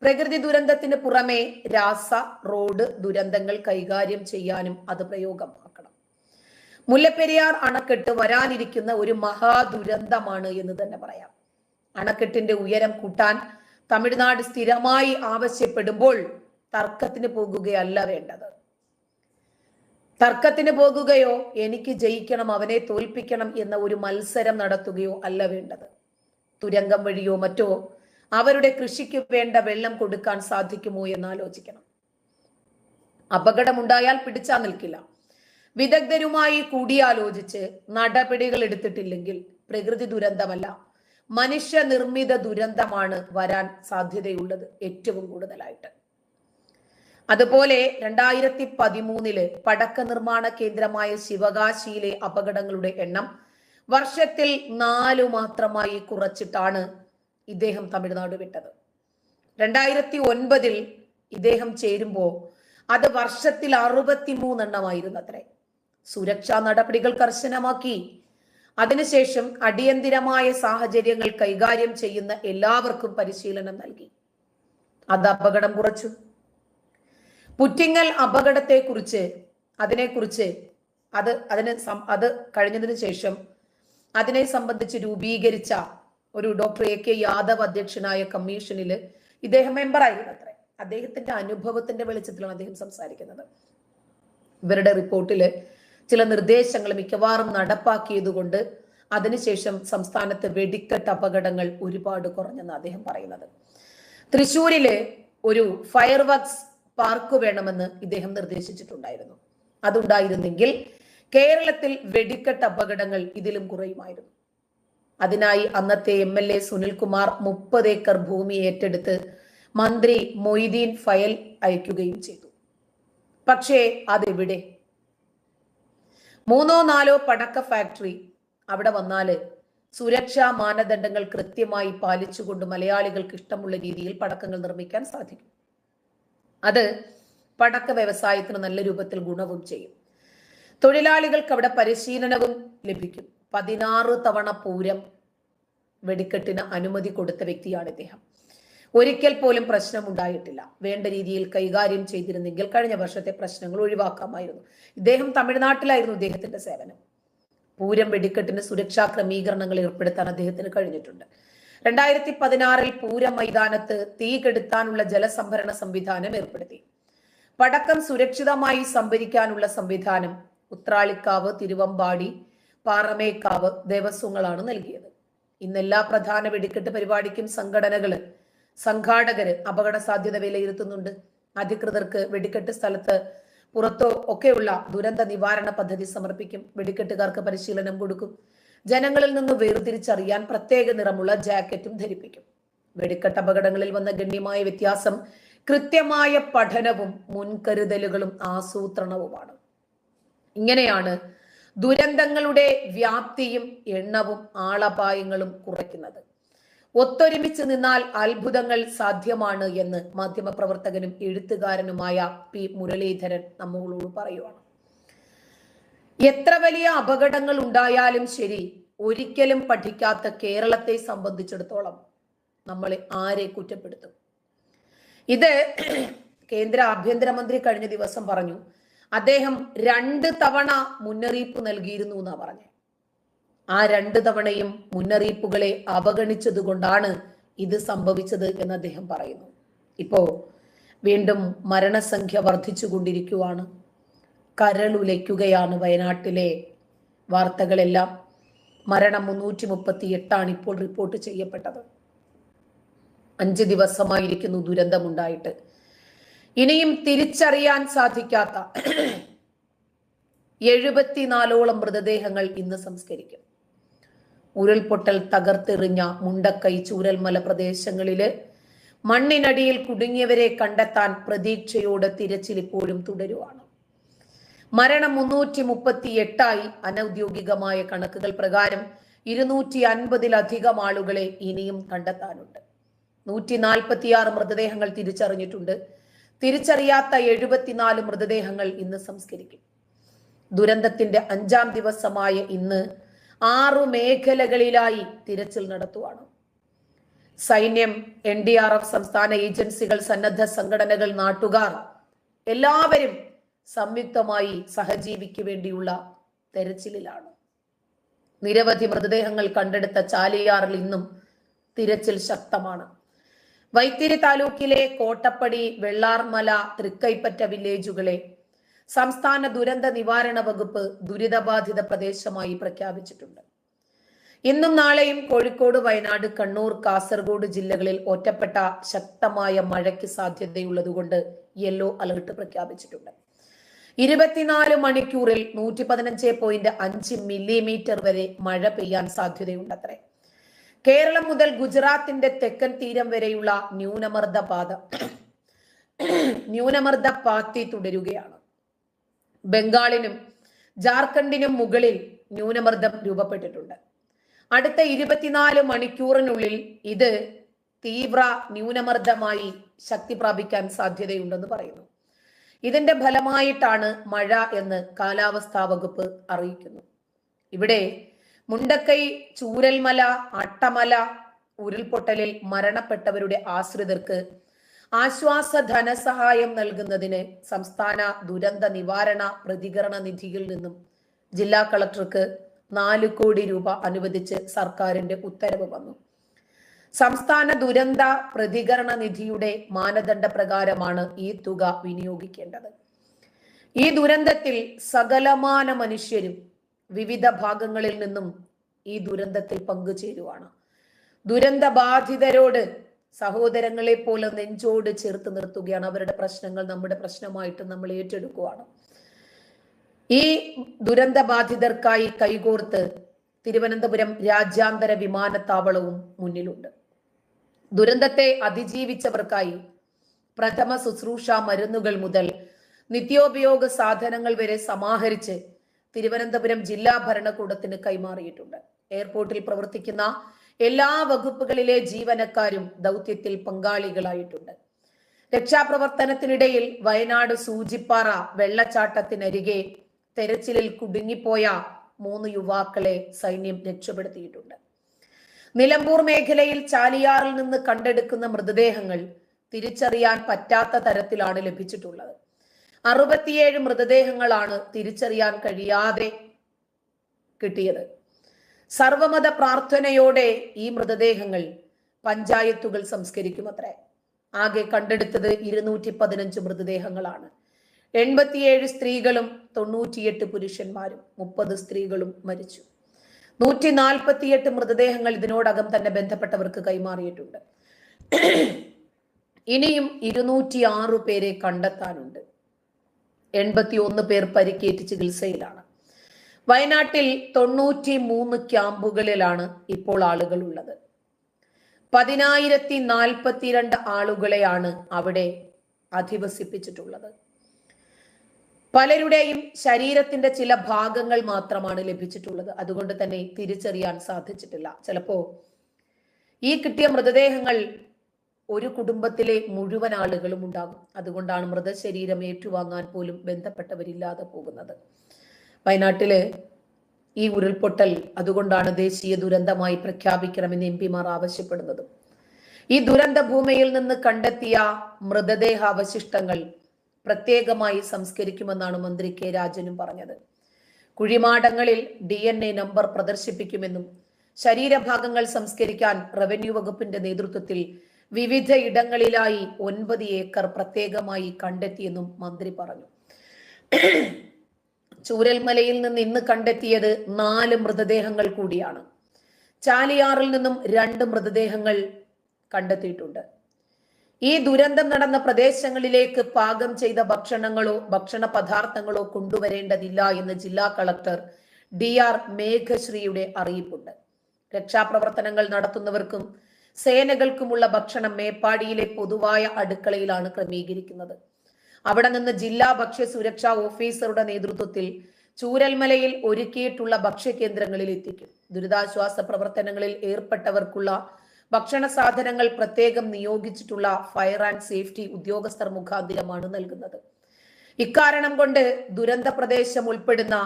പ്രകൃതി ദുരന്തത്തിന് പുറമെ രാസ, റോഡ് ദുരന്തങ്ങൾ കൈകാര്യം ചെയ്യാനും അത് പ്രയോഗമാക്കണം. മുല്ലപ്പെരിയാർ അണക്കെട്ട് വരാനിരിക്കുന്ന ഒരു മഹാദുരന്തമാണ് എന്ന് തന്നെ പറയാം. അണക്കെട്ടിന്റെ ഉയരം കൂട്ടാൻ തമിഴ്നാട് സ്ഥിരമായി ആവശ്യപ്പെടുമ്പോൾ തർക്കത്തിന് പോകുകയല്ല വേണ്ടത്. തർക്കത്തിന് പോകുകയോ എനിക്ക് ജയിക്കണം, അവനെ തോൽപ്പിക്കണം എന്ന ഒരു മത്സരം നടത്തുകയോ അല്ല വേണ്ടത്. തുരങ്കം വഴിയോ മറ്റോ അവരുടെ കൃഷിക്ക് വേണ്ട വെള്ളം കൊടുക്കാൻ സാധിക്കുമോ എന്ന് ആലോചിക്കണം. അപകടമുണ്ടായാൽ പിടിച്ചാൽ നിൽക്കില്ല. വിദഗ്ധരുമായി കൂടിയാലോചിച്ച് നടപടികൾ എടുത്തിട്ടില്ലെങ്കിൽ പ്രകൃതി ദുരന്തമല്ല, മനുഷ്യനിർമ്മിത ദുരന്തമാണ് വരാൻ സാധ്യതയുള്ളത് ഏറ്റവും കൂടുതലായിട്ട്. അതുപോലെ 2013 പടക്ക നിർമ്മാണ കേന്ദ്രമായ ശിവകാശിയിലെ അപകടങ്ങളുടെ എണ്ണം വർഷത്തിൽ 4 മാത്രമായി കുറച്ചിട്ടാണ് ഇദ്ദേഹം തമിഴ്നാട് വിട്ടത്. 2009 ഇദ്ദേഹം ചേരുമ്പോൾ അത് വർഷത്തിൽ 63 എണ്ണമായിരുന്നു അത്രേ. സുരക്ഷാ നടപടികൾ കർശനമാക്കി. അതിനുശേഷം അടിയന്തിരമായ സാഹചര്യങ്ങൾ കൈകാര്യം ചെയ്യുന്ന എല്ലാവർക്കും പരിശീലനം നൽകി. അത് അപകടം കുറച്ചു. പുറ്റിങ്ങൽ അപകടത്തെക്കുറിച്ച് അത് കഴിഞ്ഞതിന് ശേഷം അതിനെ സംബന്ധിച്ച് രൂപീകരിച്ച ഒരു ഡോക്ടർ AK യാദവ് അധ്യക്ഷനായ കമ്മീഷനിൽ ഇദ്ദേഹം മെമ്പറായിരുന്നു അത്രേ. അദ്ദേഹത്തിന്റെ അനുഭവത്തിന്റെ വെളിച്ചത്തിലാണ് അദ്ദേഹം സംസാരിക്കുന്നത്. ഇവരുടെ റിപ്പോർട്ടില് ചില നിർദ്ദേശങ്ങൾ മിക്കവാറും നടപ്പാക്കിയതുകൊണ്ട് അതിനുശേഷം സംസ്ഥാനത്ത് വെടിക്കെട്ട് അപകടങ്ങൾ ഒരുപാട് കുറഞ്ഞെന്ന് അദ്ദേഹം പറയുന്നത്. തൃശ്ശൂരില് ഒരു ഫയർ വർക്സ് പാർക്ക് വേണമെന്ന് ഇദ്ദേഹം നിർദ്ദേശിച്ചിട്ടുണ്ടായിരുന്നു. അതുണ്ടായിരുന്നെങ്കിൽ കേരളത്തിൽ വെടിക്കെട്ട് അപകടങ്ങൾ ഇതിലും കുറയുമായിരുന്നു. അതിനായി അന്നത്തെ MLA സുനിൽകുമാർ 30 ഏക്കർ ഭൂമി ഏറ്റെടുത്ത് മന്ത്രി മൊയ്തീൻ ഫയൽ അയക്കുകയും ചെയ്തു. പക്ഷേ അതെവിടെ? 3-4 പടക്ക ഫാക്ടറി അവിടെ വന്നാല് സുരക്ഷാ മാനദണ്ഡങ്ങൾ കൃത്യമായി പാലിച്ചുകൊണ്ട് മലയാളികൾക്ക് ഇഷ്ടമുള്ള രീതിയിൽ പടക്കങ്ങൾ നിർമ്മിക്കാൻ സാധിക്കും. അത് പടക്ക വ്യവസായത്തിന് നല്ല രൂപത്തിൽ ഗുണവും ചെയ്യും. തൊഴിലാളികൾക്ക് അവിടെ പരിശീലനവും ലഭിക്കും. 16 തവണ പൂരം വെടിക്കെട്ടിന് അനുമതി കൊടുത്ത വ്യക്തിയാണ് ഇദ്ദേഹം. ഒരിക്കൽ പോലും പ്രശ്നമുണ്ടായിട്ടില്ല. വേണ്ട രീതിയിൽ കൈകാര്യം ചെയ്തിരുന്നെങ്കിൽ കഴിഞ്ഞ വർഷത്തെ പ്രശ്നങ്ങൾ ഒഴിവാക്കാമായിരുന്നു. ഇദ്ദേഹം തമിഴ്നാട്ടിലായിരുന്നു ഇദ്ദേഹത്തിന്റെ സേവനം. പൂരം വെടിക്കെട്ടിന് സുരക്ഷാ ക്രമീകരണങ്ങൾ ഏർപ്പെടുത്താൻ അദ്ദേഹത്തിന് കഴിഞ്ഞിട്ടുണ്ട്. 2016 പൂരം മൈതാനത്ത് തീ കെടുത്താനുള്ള ജലസംഭരണ സംവിധാനം ഏർപ്പെടുത്തി. പടക്കം സുരക്ഷിതമായി സംഭരിക്കാനുള്ള സംവിധാനം ഉത്രാളിക്കാവ്, തിരുവമ്പാടി, പാറമേക്കാവ് ദേവസ്വങ്ങളാണ് നൽകിയത്. ഇന്ന് എല്ലാ പ്രധാന വെടിക്കെട്ട് പരിപാടിക്കും സംഘാടകര് അപകട സാധ്യത വിലയിരുത്തുന്നുണ്ട്. അധികൃതർക്ക് വെടിക്കെട്ട് സ്ഥലത്ത് പുറത്തോ ഒക്കെയുള്ള ദുരന്ത നിവാരണ പദ്ധതി സമർപ്പിക്കും. വെടിക്കെട്ടുകാർക്ക് പരിശീലനം കൊടുക്കും. ജനങ്ങളിൽ നിന്ന് വേർതിരിച്ചറിയാൻ പ്രത്യേക നിറമുള്ള ജാക്കറ്റും ധരിപ്പിക്കും. വെടിക്കെട്ട് അപകടങ്ങളിൽ വന്ന ഗണ്യമായ വ്യത്യാസം കൃത്യമായ പഠനവും മുൻകരുതലുകളും ആസൂത്രണവുമാണ്. ഇങ്ങനെയാണ് ദുരന്തങ്ങളുടെ വ്യാപ്തിയും എണ്ണവും ആളപായങ്ങളും കുറയ്ക്കുന്നത്. ഒത്തൊരുമിച്ച് നിന്നാൽ അത്ഭുതങ്ങൾ സാധ്യമാണ് എന്ന് മാധ്യമപ്രവർത്തകനും എഴുത്തുകാരനുമായ P. മുരളീധരൻ നമ്മളോട് പറയുവാണ്. എത്ര വലിയ അപകടങ്ങൾ ഉണ്ടായാലും ശരി, ഒരിക്കലും പഠിക്കാത്ത കേരളത്തെ സംബന്ധിച്ചിടത്തോളം നമ്മളെ ആരെ കുറ്റപ്പെടുത്തും? ഇത് കേന്ദ്ര ആഭ്യന്തരമന്ത്രി കഴിഞ്ഞ ദിവസം പറഞ്ഞു. അദ്ദേഹം 2 തവണ മുന്നറിയിപ്പ് നൽകിയിരുന്നു എന്നാ പറഞ്ഞത്. ആ 2 തവണയും മുന്നറിയിപ്പുകളെ അവഗണിച്ചത് കൊണ്ടാണ് ഇത് സംഭവിച്ചത് എന്ന് അദ്ദേഹം പറയുന്നു. ഇപ്പോ വീണ്ടും മരണസംഖ്യ വർദ്ധിച്ചുകൊണ്ടിരിക്കുകയാണ്. കരളുലയ്ക്കുകയാണ് വയനാട്ടിലെ വാർത്തകളെല്ലാം. മരണം 338 ഇപ്പോൾ റിപ്പോർട്ട് ചെയ്യപ്പെട്ടത്. 5 ദിവസമായിരിക്കുന്നു ദുരന്തമുണ്ടായിട്ട്. ഇനിയും തിരിച്ചറിയാൻ സാധിക്കാത്ത 74ഓളം മൃതദേഹങ്ങൾ ഇന്ന് സംസ്കരിക്കും. ഉരുൾപൊട്ടൽ തകർത്തെറിഞ്ഞ മുണ്ടക്കൈ, ചൂരൽമല പ്രദേശങ്ങളില് മണ്ണിനടിയിൽ കുടുങ്ങിയവരെ കണ്ടെത്താൻ പ്രതീക്ഷയോടെ തിരച്ചിൽ ഇപ്പോഴും തുടരുവാണ്. മരണം 338 അനൌദ്യോഗികമായ കണക്കുകൾ പ്രകാരം 250-ലധികം ആളുകളെ ഇനിയും കണ്ടെത്താനുണ്ട്. 146 മൃതദേഹങ്ങൾ തിരിച്ചറിഞ്ഞിട്ടുണ്ട്. തിരിച്ചറിയാത്ത 74 മൃതദേഹങ്ങൾ ഇന്ന് സംസ്കരിക്കും. ദുരന്തത്തിന്റെ 5ാം ദിവസമായ ഇന്ന് 6 മേഖലകളിലായി തിരച്ചിൽ നടത്തുവാണ്. സൈന്യം, NDRF, സംസ്ഥാന ഏജൻസികൾ, സന്നദ്ധ സംഘടനകൾ, നാട്ടുകാർ എല്ലാവരും സംയുക്തമായി സഹജീവിക്ക് വേണ്ടിയുള്ള തെരച്ചിലിലാണ്. നിരവധി മൃതദേഹങ്ങൾ കണ്ടെടുത്ത ചാലിയാറിൽ ഇന്നും തിരച്ചിൽ ശക്തമാണ്. വൈത്തിരി താലൂക്കിലെ കോട്ടപ്പടി, വെള്ളാർമല, തൃക്കൈപ്പറ്റ വില്ലേജുകളെ സംസ്ഥാന ദുരന്ത നിവാരണ വകുപ്പ് ദുരിതബാധിത പ്രദേശമായി പ്രഖ്യാപിച്ചിട്ടുണ്ട്. ഇന്നും നാളെയും കോഴിക്കോട്, വയനാട്, കണ്ണൂർ, കാസർഗോഡ് ജില്ലകളിൽ ഒറ്റപ്പെട്ട ശക്തമായ മഴയ്ക്ക് സാധ്യതയുള്ളതുകൊണ്ട് യെല്ലോ അലർട്ട് പ്രഖ്യാപിച്ചിട്ടുണ്ട്. 24 മണിക്കൂറിൽ 115.5 മില്ലിമീറ്റർ വരെ മഴ പെയ്യാൻ സാധ്യതയുണ്ടത്രേ. കേരളം മുതൽ ഗുജറാത്തിന്റെ തെക്കൻ തീരം വരെയുള്ള ന്യൂനമർദ്ദ പാത്തി തുടരുകയാണ്. ബംഗാളിനും ജാർഖണ്ഡിനും മുകളിൽ ന്യൂനമർദ്ദം രൂപപ്പെട്ടിട്ടുണ്ട്. അടുത്ത 24 മണിക്കൂറിനുള്ളിൽ ഇത് തീവ്ര ന്യൂനമർദ്ദമായി ശക്തി പ്രാപിക്കാൻ സാധ്യതയുണ്ടെന്ന് പറയുന്നു. ഇതിന്റെ ഫലമായിട്ടാണ് മഴ എന്ന് കാലാവസ്ഥാ വകുപ്പ് അറിയിക്കുന്നു. ഇവിടെ മുണ്ടക്കൈ, ചൂരൽമല, അട്ടമല ഉരുൾപൊട്ടലിൽ മരണപ്പെട്ടവരുടെ ആശ്രിതർക്ക് ആശ്വാസ ധനസഹായം നൽകുന്നതിന് സംസ്ഥാന ദുരന്ത നിവാരണ പ്രതികരണ നിധിയിൽ നിന്നും ജില്ലാ കളക്ടർക്ക് 4 കോടി രൂപ അനുവദിച്ച് സർക്കാരിന്റെ ഉത്തരവ് വന്നു. സംസ്ഥാന ദുരന്ത പ്രതികരണ നിധിയുടെ മാനദണ്ഡ പ്രകാരമാണ് ഈ തുക വിനിയോഗിക്കേണ്ടത്. ഈ ദുരന്തത്തിൽ സകലമാന മനുഷ്യരും വിവിധ ഭാഗങ്ങളിൽ നിന്നും ഈ ദുരന്തത്തിൽ പങ്കുചേരുവാണ്. ദുരന്ത ബാധിതരോട് സഹോദരങ്ങളെ പോലെ നെഞ്ചോട് ചേർത്ത് നിർത്തുകയാണ്. അവരുടെ പ്രശ്നങ്ങൾ നമ്മുടെ പ്രശ്നമായിട്ട് നമ്മൾ ഏറ്റെടുക്കുകയാണ്. ഈ ദുരന്ത ബാധിതർക്കായി കൈകോർത്ത് തിരുവനന്തപുരം രാജ്യാന്തര വിമാനത്താവളവും മുന്നിലുണ്ട്. ദുരന്തത്തെ അതിജീവിച്ചവർക്കായി പ്രഥമ ശുശ്രൂഷ മരുന്നുകൾ മുതൽ നിത്യോപയോഗ സാധനങ്ങൾ വരെ സമാഹരിച്ച് തിരുവനന്തപുരം ജില്ലാ ഭരണകൂടത്തിന് കൈമാറിയിട്ടുണ്ട്. എയർപോർട്ടിൽ പ്രവർത്തിക്കുന്ന എല്ലാ വകുപ്പുകളിലെ ജീവനക്കാരും ദൗത്യത്തിൽ പങ്കാളികളായിട്ടുണ്ട്. രക്ഷാപ്രവർത്തനത്തിനിടയിൽ വയനാട് സൂചിപ്പാറ വെള്ളച്ചാട്ടത്തിനരികെ തെരച്ചിലിൽ കുടുങ്ങിപ്പോയ 3 യുവാക്കളെ സൈന്യം രക്ഷപ്പെടുത്തിയിട്ടുണ്ട്. നിലമ്പൂർ മേഖലയിൽ ചാലിയാറിൽ നിന്ന് കണ്ടെടുക്കുന്ന മൃതദേഹങ്ങൾ തിരിച്ചറിയാൻ പറ്റാത്ത തരത്തിലാണ് ലഭിച്ചിട്ടുള്ളത്. 67 മൃതദേഹങ്ങളാണ് തിരിച്ചറിയാൻ കഴിയാതെ കിട്ടിയത്. സർവമത പ്രാർത്ഥനയോടെ ഈ മൃതദേഹങ്ങൾ പഞ്ചായത്തുകൾ സംസ്കരിക്കുമത്രേ. ആകെ കണ്ടെടുത്തത് 215 മൃതദേഹങ്ങളാണ്. 87 സ്ത്രീകളും 98 പുരുഷന്മാരും 30 സ്ത്രീകളും മരിച്ചു. 148 മൃതദേഹങ്ങൾ ഇതിനോടകം തന്നെ ബന്ധപ്പെട്ടവർക്ക് കൈമാറിയിട്ടുണ്ട്. ഇനിയും 206 പേരെ കണ്ടെത്താനുണ്ട്. 81 പേർ പരിക്കേറ്റ് ചികിത്സയിലാണ്. വയനാട്ടിൽ 93 ക്യാമ്പുകളിലാണ് ഇപ്പോൾ ആളുകൾ ഉള്ളത്. 10,042 ആളുകളെയാണ് അവിടെ അധിവസിപ്പിച്ചിട്ടുള്ളത്. പലരുടെയും ശരീരത്തിന്റെ ചില ഭാഗങ്ങൾ മാത്രമാണ് ലഭിച്ചിട്ടുള്ളത്. അതുകൊണ്ട് തന്നെ തിരിച്ചറിയാൻ സാധിച്ചിട്ടില്ല. ചിലപ്പോ ഈ കിട്ടിയ മൃതദേഹങ്ങൾ ഒരു കുടുംബത്തിലെ മുഴുവൻ ആളുകളും ഉണ്ടാകും. അതുകൊണ്ടാണ് മൃതശരീരം ഏറ്റുവാങ്ങാൻ പോലും ബന്ധപ്പെട്ടവരില്ലാതെ പോകുന്നത്. വയനാട്ടില് ഈ ഉരുൾപൊട്ടൽ അതുകൊണ്ടാണ് ദേശീയ ദുരന്തമായി പ്രഖ്യാപിക്കണമെന്ന് MP-മാർ ആവശ്യപ്പെടുന്നതും. ഈ ദുരന്ത ഭൂമിയിൽ നിന്ന് കണ്ടെത്തിയ മൃതദേഹാവശിഷ്ടങ്ങൾ പ്രത്യേകമായി സംസ്കരിക്കുമെന്നാണ് മന്ത്രി കെ രാജനും പറഞ്ഞത്. കുഴിമാടങ്ങളിൽ DNA നമ്പർ പ്രദർശിപ്പിക്കുമെന്നും ശരീരഭാഗങ്ങൾ സംസ്കരിക്കാൻ റവന്യൂ വകുപ്പിന്റെ നേതൃത്വത്തിൽ വിവിധ ഇടങ്ങളിലായി 9 ഏക്കർ പ്രത്യേകമായി കണ്ടെത്തിയെന്നും മന്ത്രി പറഞ്ഞു. ചൂരൽമലയിൽ നിന്ന് ഇന്ന് കണ്ടെത്തിയത് 4 മൃതദേഹങ്ങൾ കൂടിയാണ്. ചാലിയാറിൽ നിന്നും 2 മൃതദേഹങ്ങൾ കണ്ടെത്തിയിട്ടുണ്ട്. ഈ ദുരന്തം നടന്ന പ്രദേശങ്ങളിലേക്ക് പാകം ചെയ്ത ഭക്ഷണങ്ങളോ ഭക്ഷണ പദാർത്ഥങ്ങളോ കൊണ്ടുവരേണ്ടതില്ല എന്ന് ജില്ലാ കളക്ടർ DR മേഘശ്രീയുടെ അറിയിപ്പുണ്ട്. രക്ഷാപ്രവർത്തനങ്ങൾ നടത്തുന്നവർക്കും സേനകൾക്കുമുള്ള ഭക്ഷണം മേപ്പാടിയിലെ പൊതുവായ അടുക്കളയിലാണ് ക്രമീകരിക്കുന്നത്. അവിടെ നിന്ന് ജില്ലാ ഭക്ഷ്യ സുരക്ഷാ ഓഫീസറുടെ നേതൃത്വത്തിൽ ചൂരൽമലയിൽ ഒരുക്കിയിട്ടുള്ള ഭക്ഷ്യകേന്ദ്രങ്ങളിൽ എത്തിക്കും. ദുരിതാശ്വാസ പ്രവർത്തനങ്ങളിൽ ഏർപ്പെട്ടവർക്കുള്ള ഭക്ഷണ സാധനങ്ങൾ പ്രത്യേകം നിയോഗിച്ചിട്ടുള്ള ഫയർ ആൻഡ് സേഫ്റ്റി ഉദ്യോഗസ്ഥർ മുഖാന്തിരമാണ് നൽകുന്നത്. ഇക്കാരണം കൊണ്ട് ദുരന്ത പ്രദേശം ഉൾപ്പെടുന്ന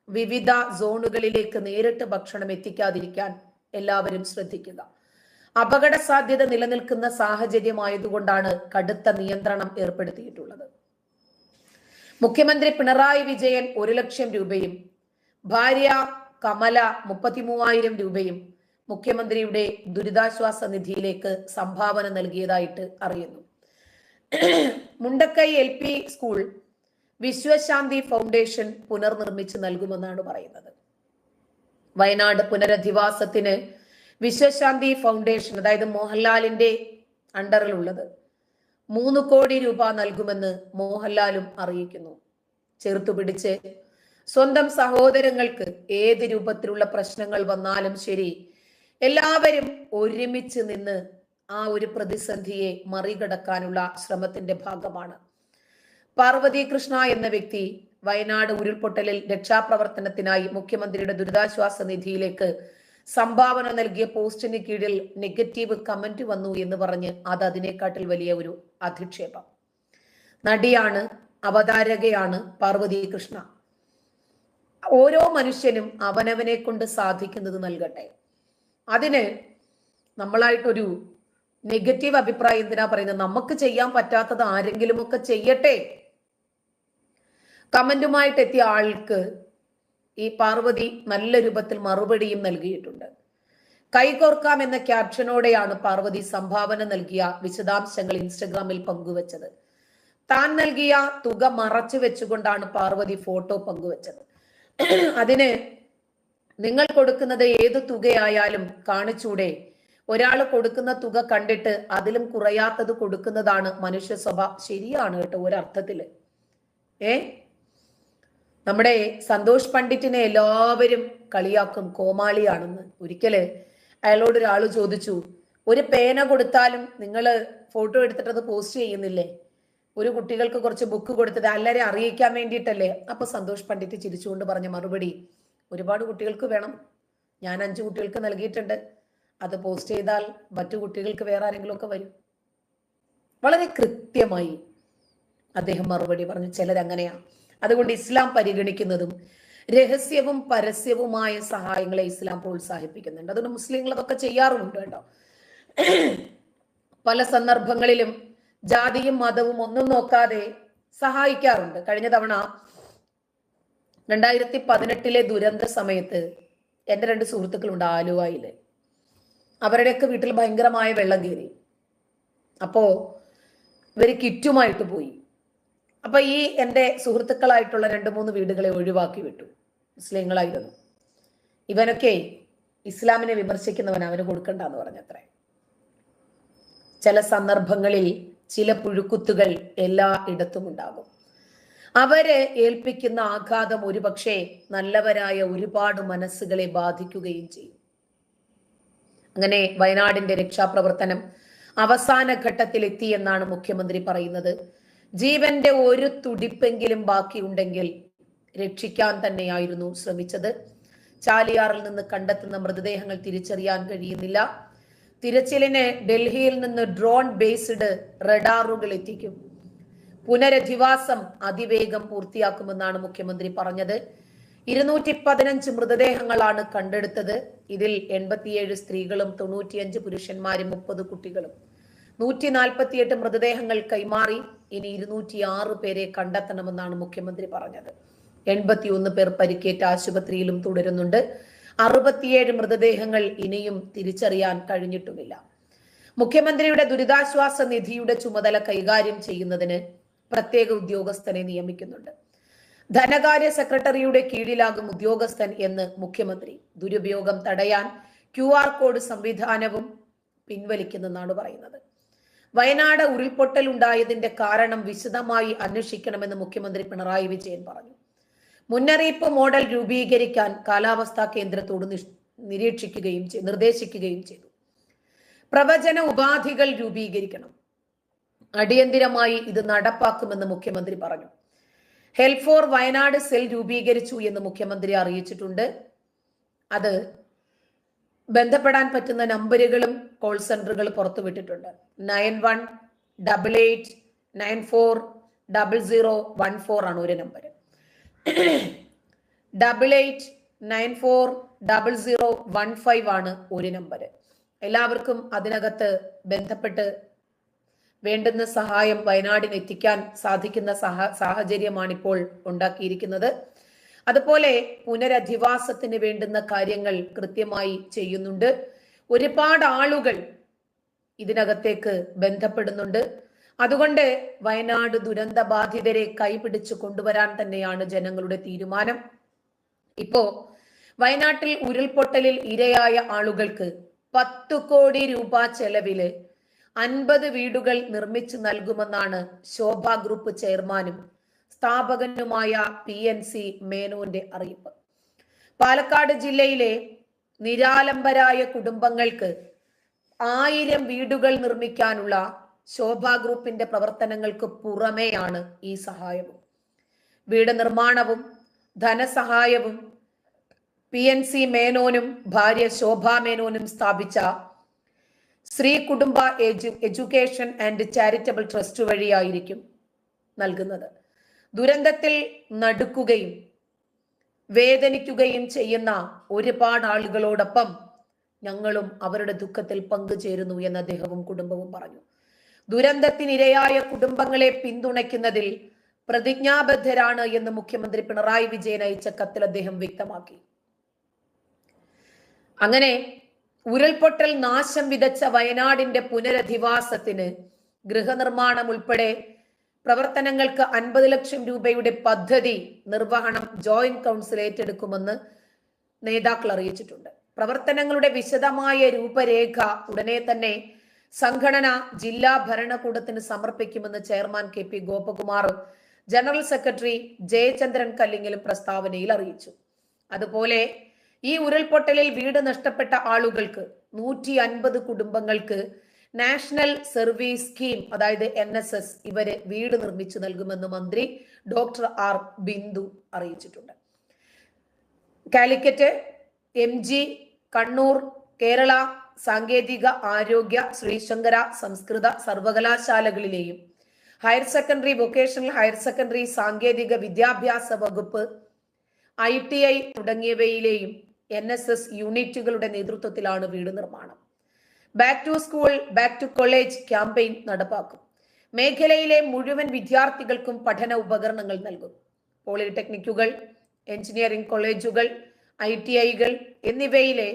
വിവിധ സോണുകളിലേക്ക് നേരിട്ട് ഭക്ഷണം എത്തിക്കാതിരിക്കാൻ എല്ലാവരും ശ്രദ്ധിക്കുക. അപകട സാധ്യത നിലനിൽക്കുന്ന സാഹചര്യമായതുകൊണ്ടാണ് കടുത്ത നിയന്ത്രണം ഏർപ്പെടുത്തിയിട്ടുള്ളത്. മുഖ്യമന്ത്രി പിണറായി വിജയൻ 1 ലക്ഷം രൂപയും ഭാര്യ കമല 33,000 രൂപയും മുഖ്യമന്ത്രിയുടെ ദുരിതാശ്വാസ നിധിയിലേക്ക് സംഭാവന നൽകിയതായിട്ട് അറിയുന്നു. മുണ്ടക്കൈ LP സ്കൂൾ വിശ്വശാന്തി ഫൗണ്ടേഷൻ പുനർനിർമ്മിച്ച് നൽകുമെന്നാണ് പറയുന്നത്. വയനാട് പുനരധിവാസത്തിന് വിശ്വശാന്തി ഫൗണ്ടേഷൻ, അതായത് മോഹൻലാലിന്റെ അണ്ടറിലുള്ളത്, 3 കോടി രൂപ നൽകുമെന്ന് മോഹൻലാലും അറിയിക്കുന്നു. ചേർത്തുപിടിച്ച് സ്വന്തം സഹോദരങ്ങൾക്ക് ഏത് രൂപത്തിലുള്ള പ്രശ്നങ്ങൾ വന്നാലും ശരി, എല്ലാവരും ഒരുമിച്ച് നിന്ന് ആ ഒരു പ്രതിസന്ധിയെ മറികടക്കാനുള്ള ശ്രമത്തിന്റെ ഭാഗമാണ്. പാർവതി കൃഷ്ണ എന്ന വ്യക്തി വയനാട് ഉരുൾപൊട്ടലിൽ രക്ഷാപ്രവർത്തനത്തിനായി മുഖ്യമന്ത്രിയുടെ ദുരിതാശ്വാസ നിധിയിലേക്ക് സംഭാവന നൽകിയ പോസ്റ്റിന് കീഴിൽ നെഗറ്റീവ് കമന്റ് വന്നു എന്ന് പറഞ്ഞ് അത് അതിനെക്കാട്ടിൽ വലിയ ഒരു അധിക്ഷേപം. നടിയാണ്, അവതാരകയാണ് പാർവതി കൃഷ്ണ. ഓരോ മനുഷ്യനും അവനവനെ കൊണ്ട് സാധിക്കുന്നത് നൽകട്ടെ. അതിന് നമ്മളായിട്ടൊരു നെഗറ്റീവ് അഭിപ്രായം എന്തിനാ പറയുന്നത്? നമുക്ക് ചെയ്യാൻ പറ്റാത്തത് ആരെങ്കിലും ഒക്കെ ചെയ്യട്ടെ. കമന്റുമായിട്ട് എത്തിയ ആൾക്ക് ഈ പാർവതി നല്ല രൂപത്തിൽ മറുപടിയും നൽകിയിട്ടുണ്ട്. കൈകോർക്കാം എന്ന ക്യാപ്ഷനോടെയാണ് പാർവതി സംഭാവന നൽകിയ വിശദാംശങ്ങൾ ഇൻസ്റ്റഗ്രാമിൽ പങ്കുവച്ചത്. താൻ നൽകിയ തുക മറച്ചു വെച്ചുകൊണ്ടാണ് പാർവതി ഫോട്ടോ പങ്കുവച്ചത്. അതിന് നിങ്ങൾ കൊടുക്കുന്നത് ഏത് തുകയായാലും കാണിച്ചൂടെ? ഒരാൾ കൊടുക്കുന്ന തുക കണ്ടിട്ട് അതിലും കുറയാത്തത് കൊടുക്കുന്നതാണ് മനുഷ്യ സ്വഭാവം. ശരിയാണ് കേട്ടോ ഒരർത്ഥത്തില്. നമ്മുടെ സന്തോഷ് പണ്ഡിറ്റിനെ എല്ലാവരും കളിയാക്കും, കോമാളിയാണെന്ന്. ഒരിക്കല് അയാളോട് ഒരാൾ ചോദിച്ചു, ഒരു പേന കൊടുത്താലും നിങ്ങൾ ഫോട്ടോ എടുത്തിട്ട് അത് പോസ്റ്റ് ചെയ്യുന്നില്ലേ? ഒരു കുട്ടികൾക്ക് കുറച്ച് ബുക്ക് കൊടുത്തത് എല്ലാവരെയും അറിയിക്കാൻ വേണ്ടിയിട്ടല്ലേ? അപ്പൊ സന്തോഷ് പണ്ഡിറ്റ് ചിരിച്ചുകൊണ്ട് പറഞ്ഞ മറുപടി, ഒരുപാട് കുട്ടികൾക്ക് വേണം, ഞാൻ 5 കുട്ടികൾക്ക് നൽകിയിട്ടുണ്ട്, അത് പോസ്റ്റ് ചെയ്താൽ മറ്റു കുട്ടികൾക്ക് വേറെ ആരെങ്കിലും ഒക്കെ വരും. വളരെ കൃത്യമായി അദ്ദേഹം മറുപടി പറഞ്ഞു. ചിലരങ്ങനെയാ. അതുകൊണ്ട് ഇസ്ലാം പരിഗണിക്കുന്നതും രഹസ്യവും പരസ്യവുമായ സഹായങ്ങളെ ഇസ്ലാം പ്രോത്സാഹിപ്പിക്കുന്നുണ്ട്. അതുകൊണ്ട് മുസ്ലിങ്ങൾ അതൊക്കെ ചെയ്യാറുമുണ്ട് കേട്ടോ. പല സന്ദർഭങ്ങളിലും ജാതിയും മതവും ഒന്നും നോക്കാതെ സഹായിക്കാറുണ്ട്. കഴിഞ്ഞ തവണ 2018 ദുരന്ത സമയത്ത് എൻ്റെ 2 സുഹൃത്തുക്കളുണ്ട് ആലുവയില്. അവരുടെയൊക്കെ വീട്ടിൽ ഭയങ്കരമായ വെള്ളം കയറി. അപ്പോ ഇവര് കിറ്റുമായിട്ട് പോയി. അപ്പൊ ഈ എൻ്റെ സുഹൃത്തുക്കളായിട്ടുള്ള 2-3 വീടുകളെ ഒഴിവാക്കി വിട്ടു. മുസ്ലിങ്ങളായിരുന്നു. ഇവനൊക്കെ ഇസ്ലാമിനെ വിമർശിക്കുന്നവൻ, അവന് കൊടുക്കണ്ടെന്ന് പറഞ്ഞത്രേ. ചില സന്ദർഭങ്ങളിൽ ചില പുഴുക്കുത്തുകൾ എല്ലാ ഇടത്തും ഉണ്ടാകും. അവരെ ഏൽപ്പിക്കുന്ന ആഘാതം ഒരുപക്ഷെ നല്ലവരായ ഒരുപാട് മനസ്സുകളെ ബാധിക്കുകയും ചെയ്യും. അങ്ങനെ വയനാടിന്റെ രക്ഷാപ്രവർത്തനം അവസാന ഘട്ടത്തിൽ എത്തി എന്നാണ് മുഖ്യമന്ത്രി പറയുന്നത്. ജീവന്റെ ഒരു തുടിപ്പെങ്കിലും ബാക്കിയുണ്ടെങ്കിൽ രക്ഷിക്കാൻ തന്നെയായിരുന്നു ശ്രമിച്ചത്. ചാലിയാറിൽ നിന്ന് കണ്ടെത്തുന്ന മൃതദേഹങ്ങൾ തിരിച്ചറിയാൻ കഴിയുന്നില്ല. തിരച്ചിലിന് ഡൽഹിയിൽ നിന്ന് ഡ്രോൺ ബേസ്ഡ് റഡാറുകൾ എത്തിക്കും. പുനരധിവാസം അതിവേഗം പൂർത്തിയാക്കുമെന്നാണ് മുഖ്യമന്ത്രി പറഞ്ഞത്. 215 മൃതദേഹങ്ങളാണ് കണ്ടെടുത്തത്. ഇതിൽ 87 സ്ത്രീകളും 95 പുരുഷന്മാരും 30 കുട്ടികളും. 148 മൃതദേഹങ്ങൾ കൈമാറി. ഇനി 206 പേരെ കണ്ടെത്തണമെന്നാണ് മുഖ്യമന്ത്രി പറഞ്ഞത്. 81 പേർ പരിക്കേറ്റ് ആശുപത്രിയിലും തുടരുന്നുണ്ട്. 67 മൃതദേഹങ്ങൾ ഇനിയും തിരിച്ചറിയാൻ കഴിഞ്ഞിട്ടുമില്ല. മുഖ്യമന്ത്രിയുടെ ദുരിതാശ്വാസ നിധിയുടെ ചുമതല കൈകാര്യം ചെയ്യുന്നതിന് പ്രത്യേക ഉദ്യോഗസ്ഥനെ നിയമിക്കുന്നുണ്ട്. ധനകാര്യ സെക്രട്ടറിയുടെ കീഴിലാകും ഉദ്യോഗസ്ഥൻ എന്ന് മുഖ്യമന്ത്രി. ദുരുപയോഗം തടയാൻ QR കോഡ് സംവിധാനവും പിൻവലിക്കുന്നെന്നാണ് പറയുന്നത്. വയനാട് ഉരുൾപൊട്ടൽ ഉണ്ടായതിന്റെ കാരണം വിശദമായി അന്വേഷിക്കണമെന്ന് മുഖ്യമന്ത്രി പിണറായി വിജയൻ പറഞ്ഞു. മുന്നറിയിപ്പ് മോഡൽ രൂപീകരിക്കാൻ കാലാവസ്ഥാ കേന്ദ്രത്തോട് നിർദ്ദേശിക്കുകയും ചെയ്തു. പ്രവചന ഉപാധികൾ രൂപീകരിക്കണം. അടിയന്തിരമായി ഇത് നടപ്പാക്കുമെന്ന് മുഖ്യമന്ത്രി പറഞ്ഞു. ഹെൽപ്പ് ഫോർ വയനാട് സെൽ രൂപീകരിച്ചു എന്ന് മുഖ്യമന്ത്രി അറിയിച്ചിട്ടുണ്ട്. അത് ബന്ധപ്പെടാൻ പറ്റുന്ന നമ്പറുകളും കോൾ സെന്ററുകൾ പുറത്തുവിട്ടിട്ടുണ്ട്. 9188940014 ആണ് ഒരു നമ്പർ. 88940015 ആണ് ഒരു നമ്പർ. എല്ലാവർക്കും അതിനകത്ത് ബന്ധപ്പെട്ട് വേണ്ടുന്ന സഹായം വയനാടിന് എത്തിക്കാൻ സാധിക്കുന്ന സാഹചര്യമാണിപ്പോൾ ഉണ്ടാക്കിയിരിക്കുന്നത്. അതുപോലെ പുനരധിവാസത്തിന് വേണ്ടുന്ന കാര്യങ്ങൾ കൃത്യമായി ചെയ്യുന്നുണ്ട്. ഒരുപാട് ആളുകൾ ഇതിനകത്തേക്ക് ബന്ധപ്പെടുന്നുണ്ട്. അതുകൊണ്ട് വയനാട് ദുരന്ത ബാധിതരെ കൈപിടിച്ചു കൊണ്ടുവരാൻ തന്നെയാണ് ജനങ്ങളുടെ തീരുമാനം. ഇപ്പോ വയനാട്ടിൽ ഉരുൾപൊട്ടലിൽ ഇരയായ ആളുകൾക്ക് 10 കോടി രൂപ ചെലവില് 50 വീടുകൾ നിർമ്മിച്ചു നൽകുമെന്നാണ് ശോഭ ഗ്രൂപ്പ് ചെയർമാനും സ്ഥാപകനുമായ PNC മേനോന്റെ അറിയിപ്പ്. പാലക്കാട് ജില്ലയിലെ നിരാലംബരായ കുടുംബങ്ങൾക്ക് 1000 വീടുകൾ നിർമ്മിക്കാനുള്ള ശോഭ ഗ്രൂപ്പിന്റെ പ്രവർത്തനങ്ങൾക്ക് പുറമെയാണ് ഈ സഹായവും. വീട് നിർമ്മാണവും ധനസഹായവും PNC മേനോനും ഭാര്യ ശോഭ മേനോനും സ്ഥാപിച്ച ശ്രീ കുടുംബ എഡ്യൂക്കേഷൻ ആൻഡ് ചാരിറ്റബിൾ ട്രസ്റ്റ് വഴിയായിരിക്കും നൽകുന്നത്. ദുരന്തത്തിൽ നടുക്കുകയും വേദനിക്കുകയും ചെയ്യുന്ന ഒരുപാട് ആളുകളോടൊപ്പം ഞങ്ങളും അവരുടെ ദുഃഖത്തിൽ പങ്കുചേരുന്നു എന്ന് അദ്ദേഹവും കുടുംബവും പറഞ്ഞു. ദുരന്തത്തിനിരയായ കുടുംബങ്ങളെ പിന്തുണയ്ക്കുന്നതിൽ പ്രതിജ്ഞാബദ്ധരാണ് എന്ന് മുഖ്യമന്ത്രി പിണറായി വിജയൻ അയച്ച കത്തിൽ അദ്ദേഹം വ്യക്തമാക്കി. അങ്ങനെ ഉരുൾപൊട്ടൽ നാശം വിതച്ച വയനാടിന്റെ പുനരധിവാസത്തിന് ഗൃഹനിർമ്മാണം ഉൾപ്പെടെ പ്രവർത്തനങ്ങൾക്ക് 50 ലക്ഷം രൂപയുടെ പദ്ധതി നിർവഹണം ജോയിന്റ് കൗൺസിൽ ഏറ്റെടുക്കുമെന്ന് നേതാക്കൾ അറിയിച്ചിട്ടുണ്ട്. പ്രവർത്തനങ്ങളുടെ വിശദമായ രൂപരേഖ ഉടനെ തന്നെ സംഘടന ജില്ലാ ഭരണകൂടത്തിന് സമർപ്പിക്കുമെന്ന് chairman KP Gopakumar general secretary Jayachandran കല്ലിങ്ങലും പ്രസ്താവനയിൽ അറിയിച്ചു. അതുപോലെ ഈ ഉരുൾപൊട്ടലിൽ വീട് നഷ്ടപ്പെട്ട ആളുകൾക്ക് 150 കുടുംബങ്ങൾക്ക് നാഷണൽ സർവീസ് സ്കീം അതായത് NSS ഇവര് വീട് നിർമ്മിച്ചു നൽകുമെന്ന് മന്ത്രി ഡോക്ടർ R ബിന്ദു അറിയിച്ചിട്ടുണ്ട്. കാലിക്കറ്റ്, MG, കണ്ണൂർ, കേരള സാങ്കേതിക ആരോഗ്യ, ശ്രീശങ്കര സംസ്കൃത സർവകലാശാലകളിലെയും higher secondary, vocational higher secondary, സാങ്കേതിക വിദ്യാഭ്യാസ വകുപ്പ്, ITI തുടങ്ങിയവയിലെയും NSS യൂണിറ്റുകളുടെ നേതൃത്വത്തിലാണ് വീട് നിർമ്മാണം. Back to school, back to college campaign നടപ്പാക്കും. മേഖലയിലെ മുഴുവൻ വിദ്യാർത്ഥികൾക്കും പഠന ഉപകരണങ്ങൾ നൽകും. പോളിടെക്നിക്കുകൾ, എഞ്ചിനീയറിംഗ് കോളേജുകൾ, ITIകൾ എന്നിവയിലെ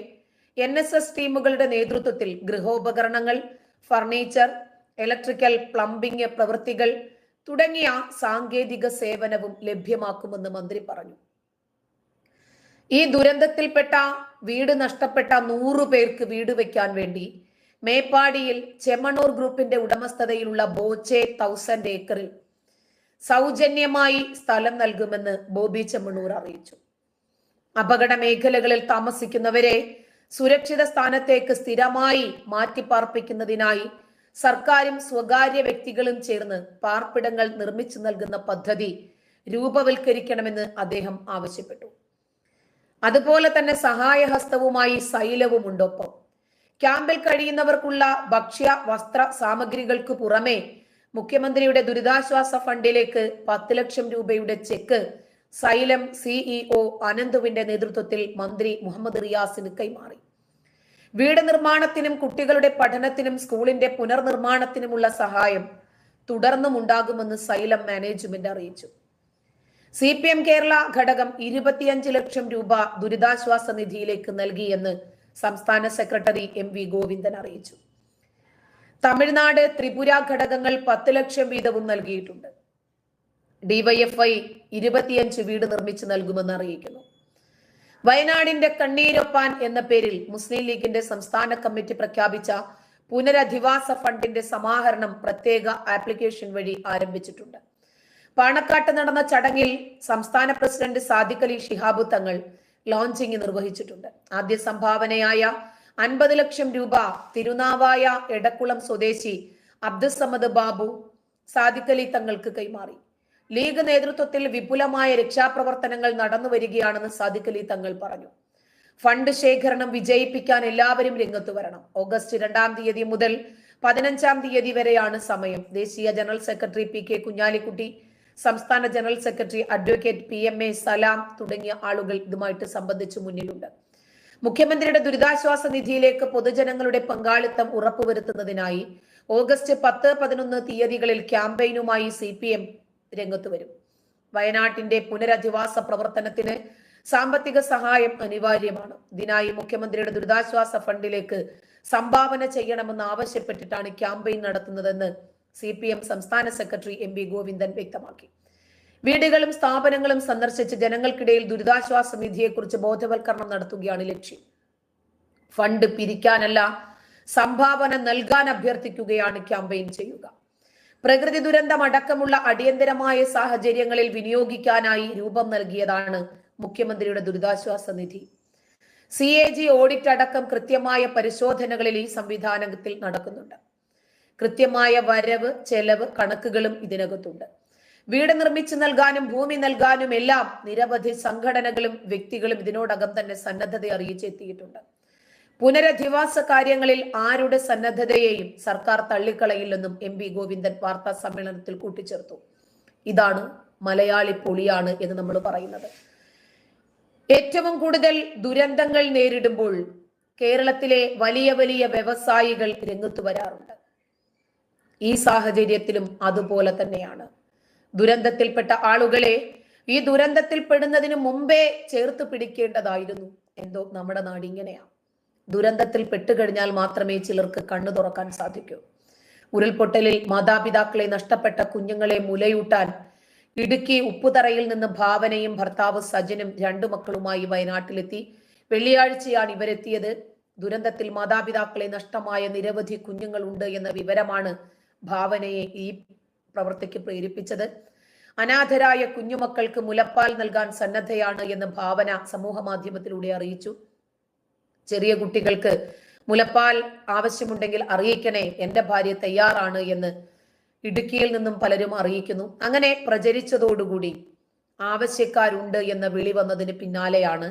NSS ടീമുകളുടെ നേതൃത്വത്തിൽ ഗൃഹോപകരണങ്ങൾ, ഫർണിച്ചർ, ഇലക്ട്രിക്കൽ, പ്ലംബിംഗ് പ്രവൃത്തികൾ തുടങ്ങിയ സാങ്കേതിക സേവനവും ലഭ്യമാക്കുമെന്ന് മന്ത്രി പറഞ്ഞു. ഈ ദുരന്തത്തിൽപ്പെട്ട വീട് നഷ്ടപ്പെട്ട 100 പേർക്ക് വീട് വെക്കാൻ വേണ്ടി മേപ്പാടിയിൽ ചെമ്മണ്ണൂർ ഗ്രൂപ്പിന്റെ ഉടമസ്ഥതയിലുള്ള ബോച്ചെ 1000 ഏക്കറിൽ സൗജന്യമായി സ്ഥലം നൽകുമെന്ന് ബോബി ചെമ്മണ്ണൂർ അറിയിച്ചു. അപകട മേഖലകളിൽ താമസിക്കുന്നവരെ സുരക്ഷിത സ്ഥാനത്തേക്ക് സ്ഥിരമായി മാറ്റിപ്പാർപ്പിക്കുന്നതിനായി സർക്കാരും സ്വകാര്യ വ്യക്തികളും ചേർന്ന് പാർപ്പിടങ്ങൾ നിർമ്മിച്ചു നൽകുന്ന പദ്ധതി രൂപവൽക്കരിക്കണമെന്ന് അദ്ദേഹം ആവശ്യപ്പെട്ടു. അതുപോലെ തന്നെ സഹായഹസ്തവുമായി സൈലവും ഉണ്ടൊപ്പം. ക്യാമ്പിൽ കഴിയുന്നവർക്കുള്ള ഭക്ഷ്യ വസ്ത്ര സാമഗ്രികൾക്ക് പുറമെ മുഖ്യമന്ത്രിയുടെ ദുരിതാശ്വാസ ഫണ്ടിലേക്ക് 10 ലക്ഷം രൂപയുടെ ചെക്ക് സൈലം CEO അനന്തുവിന്റെ നേതൃത്വത്തിൽ മന്ത്രി മുഹമ്മദ് റിയാസിന് കൈമാറി. വീട് നിർമ്മാണത്തിനും കുട്ടികളുടെ പഠനത്തിനും സ്കൂളിന്റെ പുനർനിർമ്മാണത്തിനുമുള്ള സഹായം തുടർന്നും ഉണ്ടാകുമെന്ന് സൈലം മാനേജ്മെന്റ് അറിയിച്ചു. CPM കേരള ഘടകം 25 ലക്ഷം രൂപ ദുരിതാശ്വാസ നിധിയിലേക്ക് നൽകിയെന്ന് സംസ്ഥാന സെക്രട്ടറി MV ഗോവിന്ദൻ അറിയിച്ചു. തമിഴ്നാട്, ത്രിപുര ഘടകങ്ങൾ 10 ലക്ഷം വീതവും നൽകിയിട്ടുണ്ട്. DYFI 25 വീട് നിർമ്മിച്ചു നൽകുമെന്ന് അറിയിക്കുന്നു. വയനാടിന്റെ കണ്ണീരൊപ്പാൻ എന്ന പേരിൽ മുസ്ലിം ലീഗിന്റെ സംസ്ഥാന കമ്മിറ്റി പ്രഖ്യാപിച്ച പുനരധിവാസ ഫണ്ടിന്റെ സമാഹരണം പ്രത്യേക ആപ്ലിക്കേഷൻ വഴി ആരംഭിച്ചിട്ടുണ്ട്. പാണക്കാട്ട് നടന്ന ചടങ്ങിൽ സംസ്ഥാന പ്രസിഡന്റ് സാദിഖ് അലി ശിഹാബ് തങ്ങൾ ലോഞ്ചിങ് നിർവഹിച്ചിട്ടുണ്ട്. ആദ്യ സംഭാവനയായ 50 ലക്ഷം രൂപ തിരുനാവായ എടക്കുളം സ്വദേശി അബ്ദുസമദ് ബാബു സാദിഖ് അലി തങ്ങൾക്ക് കൈമാറി. ലീഗ് നേതൃത്വത്തിൽ വിപുലമായ രക്ഷാപ്രവർത്തനങ്ങൾ നടന്നു വരികയാണെന്ന് സാദിഖ് അലി തങ്ങൾ പറഞ്ഞു. ഫണ്ട് ശേഖരണം വിജയിപ്പിക്കാൻ എല്ലാവരും രംഗത്തു വരണം. ഓഗസ്റ്റ് 2-ാം തീയതി മുതൽ 15-ാം തീയതി വരെയാണ് സമയം. ദേശീയ ജനറൽ സെക്രട്ടറി PK കുഞ്ഞാലിക്കുട്ടി, സംസ്ഥാന ജനറൽ സെക്രട്ടറി അഡ്വക്കേറ്റ് PMA സലാം തുടങ്ങിയ ആളുകൾ ഇതുമായിട്ട് സംബന്ധിച്ച് മുന്നിലുണ്ട്. മുഖ്യമന്ത്രിയുടെ ദുരിതാശ്വാസ നിധിയിലേക്ക് പൊതുജനങ്ങളുടെ പങ്കാളിത്തം ഉറപ്പുവരുത്തുന്നതിനായി ഓഗസ്റ്റ് 10-11 തീയതികളിൽ ക്യാമ്പയിനുമായി CPM രംഗത്ത് വരും. വയനാട്ടിന്റെ പുനരധിവാസ പ്രവർത്തനത്തിന് സാമ്പത്തിക സഹായം അനിവാര്യമാണ്. ഇതിനായി മുഖ്യമന്ത്രിയുടെ ദുരിതാശ്വാസ ഫണ്ടിലേക്ക് സംഭാവന ചെയ്യണമെന്ന് ആവശ്യപ്പെട്ടിട്ടാണ് ക്യാമ്പയിൻ നടത്തുന്നതെന്ന് CPM സംസ്ഥാന സെക്രട്ടറി MV ഗോവിന്ദൻ വ്യക്തമാക്കി. വീടുകളും സ്ഥാപനങ്ങളും സന്ദർശിച്ച് ജനങ്ങൾക്കിടയിൽ ദുരിതാശ്വാസ നിധിയെക്കുറിച്ച് ബോധവൽക്കരണം നടത്തുകയാണ് ലക്ഷ്യം. ഫണ്ട് പിരിക്കാനല്ല, സംഭാവന നൽകാൻ അഭ്യർത്ഥിക്കുകയാണ് ക്യാമ്പയിൻ ചെയ്യുക. പ്രകൃതി ദുരന്തം അടക്കമുള്ള അടിയന്തരമായ സാഹചര്യങ്ങളിൽ വിനിയോഗിക്കാനായി രൂപം നൽകിയതാണ് മുഖ്യമന്ത്രിയുടെ ദുരിതാശ്വാസ നിധി. CAG ഓഡിറ്റ് അടക്കം കൃത്യമായ പരിശോധനകളിൽ ഈ സംവിധാനത്തിൽ നടക്കുന്നുണ്ട്. കൃത്യമായ വരവ് ചെലവ് കണക്കുകളും ഇതിനകത്തുണ്ട്. വീട് നിർമ്മിച്ചു നൽകാനും ഭൂമി നൽകാനും എല്ലാം നിരവധി സംഘടനകളും വ്യക്തികളും ഇതിനോടകം തന്നെ സന്നദ്ധത അറിയിച്ചെത്തിയിട്ടുണ്ട്. പുനരധിവാസ കാര്യങ്ങളിൽ ആരുടെ സന്നദ്ധതയെയും സർക്കാർ തള്ളിക്കളയില്ലെന്നും MP ഗോവിന്ദൻ വാർത്താ സമ്മേളനത്തിൽ കൂട്ടിച്ചേർത്തു. ഇതാണ് മലയാളി പൊളിയാണ് എന്ന് നമ്മൾ പറയുന്നത്. ഏറ്റവും കൂടുതൽ ദുരന്തങ്ങൾ നേരിടുമ്പോൾ കേരളത്തിലെ വലിയ വലിയ വ്യവസായികൾ രംഗത്ത് വരാറുണ്ട്. ഈ സാഹചര്യത്തിലും അതുപോലെ തന്നെയാണ്. ദുരന്തത്തിൽപ്പെട്ട ആളുകളെ ഈ ദുരന്തത്തിൽ പെടുന്നതിന് മുമ്പേ ചേർത്ത് പിടിക്കേണ്ടതായിരുന്നു. എന്തോ നമ്മുടെ നാട് ഇങ്ങനെയാണ്. ദുരന്തത്തിൽ പെട്ടുകഴിഞ്ഞാൽ മാത്രമേ ചിലർക്ക് കണ്ണു തുറക്കാൻ സാധിക്കൂ. ഉരുൾപൊട്ടലിൽ മാതാപിതാക്കളെ നഷ്ടപ്പെട്ട കുഞ്ഞുങ്ങളെ മുലയൂട്ടാൻ ഇടുക്കി ഉപ്പുതറയിൽ നിന്ന് ഭാവനയും ഭർത്താവ് സജനും 2 മക്കളുമായി വയനാട്ടിലെത്തി. വെള്ളിയാഴ്ചയാണ് ഇവരെത്തിയത്. ദുരന്തത്തിൽ മാതാപിതാക്കളെ നഷ്ടമായ നിരവധി കുഞ്ഞുങ്ങളുണ്ട് എന്ന വിവരമാണ് ഭാവനയെ ഈ പ്രവൃത്തിക്ക് പ്രേരിപ്പിച്ചത്. അനാഥരായ കുഞ്ഞുമക്കൾക്ക് മുലപ്പാൽ നൽകാൻ സന്നദ്ധയാണ് എന്ന് ഭാവന സമൂഹ മാധ്യമത്തിലൂടെ അറിയിച്ചു. ചെറിയ കുട്ടികൾക്ക് മുലപ്പാൽ ആവശ്യമുണ്ടെങ്കിൽ അറിയിക്കണേ, എൻ്റെ ഭാര്യ തയ്യാറാണ് എന്ന് ഇടുക്കിയിൽ നിന്നും പലരും അറിയിക്കുന്നു. അങ്ങനെ പ്രചരിച്ചതോടുകൂടി ആവശ്യക്കാരുണ്ട് എന്ന വിളി വന്നതിന് പിന്നാലെയാണ്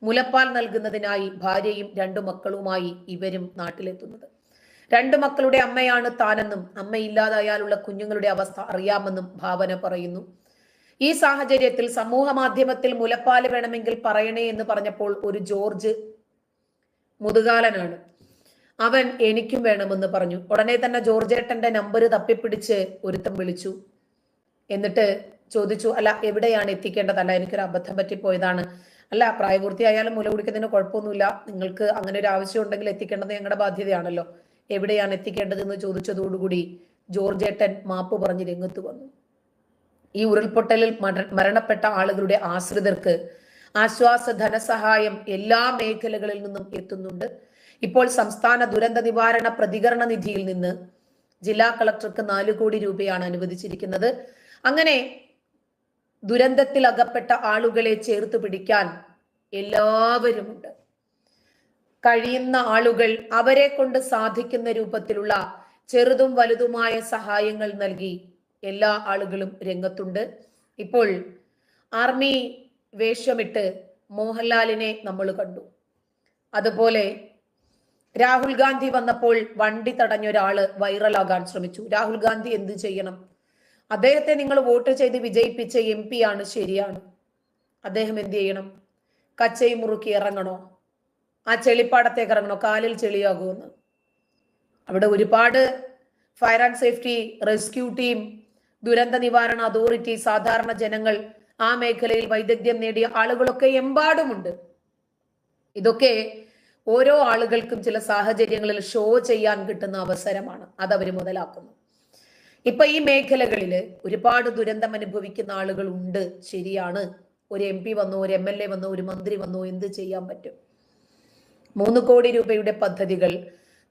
മുലപ്പാൽ നൽകുന്നതിനായി ഭാര്യയും 2 മക്കളുമായി ഇവരും നാട്ടിലെത്തുന്നത്. 2 മക്കളുടെ അമ്മയാണ് താനെന്നും അമ്മയില്ലാതായാലുള്ള കുഞ്ഞുങ്ങളുടെ അവസ്ഥ അറിയാമെന്നും ഭാവന പറയുന്നു. ഈ സാഹചര്യത്തിൽ സമൂഹ മാധ്യമത്തിൽ മുലപ്പാൽ വേണമെങ്കിൽ പറയണേ എന്ന് പറഞ്ഞപ്പോൾ ഒരു ജോർജ് മുതുകാലനാണ്, അവൻ എനിക്കും വേണമെന്ന് പറഞ്ഞു. ഉടനെ തന്നെ ജോർജേട്ടന്റെ നമ്പർ തപ്പിപ്പിടിച്ച് ഒരുത്തം വിളിച്ചു. എന്നിട്ട് ചോദിച്ചു, അല്ല എവിടെയാണ് എത്തിക്കേണ്ടതല്ല, എനിക്കൊരു അബദ്ധം പറ്റിപ്പോയതാണ്. അല്ല, പ്രായപൂർത്തിയായാലും മുല കുടിക്കുന്നതിന് കുഴപ്പമൊന്നുമില്ല, നിങ്ങൾക്ക് അങ്ങനെ ഒരു ആവശ്യം ഉണ്ടെങ്കിൽ എത്തിക്കേണ്ടത് ഞങ്ങളുടെ ബാധ്യതയാണല്ലോ, എവിടെയാണ് എത്തിക്കേണ്ടതെന്ന് ചോദിച്ചതോടുകൂടി ജോർജേട്ടൻ മാപ്പ് പറഞ്ഞ് രംഗത്ത് വന്നു. ഈ ഉരുൾപൊട്ടലിൽ മരണപ്പെട്ട ആളുകളുടെ ആശ്രിതർക്ക് ആശ്വാസ ധനസഹായം എല്ലാ മേഖലകളിൽ നിന്നും എത്തുന്നുണ്ട്. ഇപ്പോൾ സംസ്ഥാന ദുരന്ത നിവാരണ പ്രതികരണ നിധിയിൽ നിന്ന് ജില്ലാ കളക്ടർക്ക് 4 കോടി രൂപയാണ് അനുവദിച്ചിരിക്കുന്നത്. അങ്ങനെ ദുരന്തത്തിൽ അകപ്പെട്ട ആളുകളെ ചേർത്ത് പിടിക്കാൻ എല്ലാവരുമുണ്ട്. കഴിയുന്ന ആളുകൾ അവരെ കൊണ്ട് സാധിക്കുന്ന രൂപത്തിലുള്ള ചെറുതും വലുതുമായ സഹായങ്ങൾ നൽകി എല്ലാ ആളുകളും രംഗത്തുണ്ട്. ഇപ്പോൾ ആർമി വേഷമിട്ട് മോഹൻലാലിനെ നമ്മൾ കണ്ടു. അതുപോലെ രാഹുൽ ഗാന്ധി വന്നപ്പോൾ വണ്ടി തടഞ്ഞൊരാള് വൈറലാകാൻ ശ്രമിച്ചു. രാഹുൽ ഗാന്ധി എന്ത് ചെയ്യണം? അദ്ദേഹത്തെ നിങ്ങൾ വോട്ട് ചെയ്ത് വിജയിപ്പിച്ച MP ആണ്, ശരിയാണ്. അദ്ദേഹം എന്ത് ചെയ്യണം? കച്ചയും മുറുക്കി ഇറങ്ങണോ? ആ ചെളിപ്പാടത്തേക്ക് ഇറങ്ങണോ? കാലിൽ ചെളിയാകുമെന്ന്. അവിടെ ഒരുപാട് fire and safety, rescue team, ദുരന്ത നിവാരണ അതോറിറ്റി, സാധാരണ ജനങ്ങൾ, ആ മേഖലയിൽ വൈദഗ്ധ്യം നേടിയ ആളുകളൊക്കെ എമ്പാടുമുണ്ട്. ഇതൊക്കെ ഓരോ ആളുകൾക്കും ചില സാഹചര്യങ്ങളിൽ ഷോ ചെയ്യാൻ കിട്ടുന്ന അവസരമാണ്. അതവർ മുതലാക്കുന്നു. ഇപ്പൊ ഈ മേഖലകളിൽ ഒരുപാട് ദുരന്തം അനുഭവിക്കുന്ന ആളുകൾ ഉണ്ട്, ശരിയാണ്. ഒരു MP വന്നോ, ഒരു MLA വന്നോ, ഒരു മന്ത്രി വന്നോ, എന്ത് ചെയ്യാൻ പറ്റും? 3 കോടി രൂപയുടെ പദ്ധതികൾ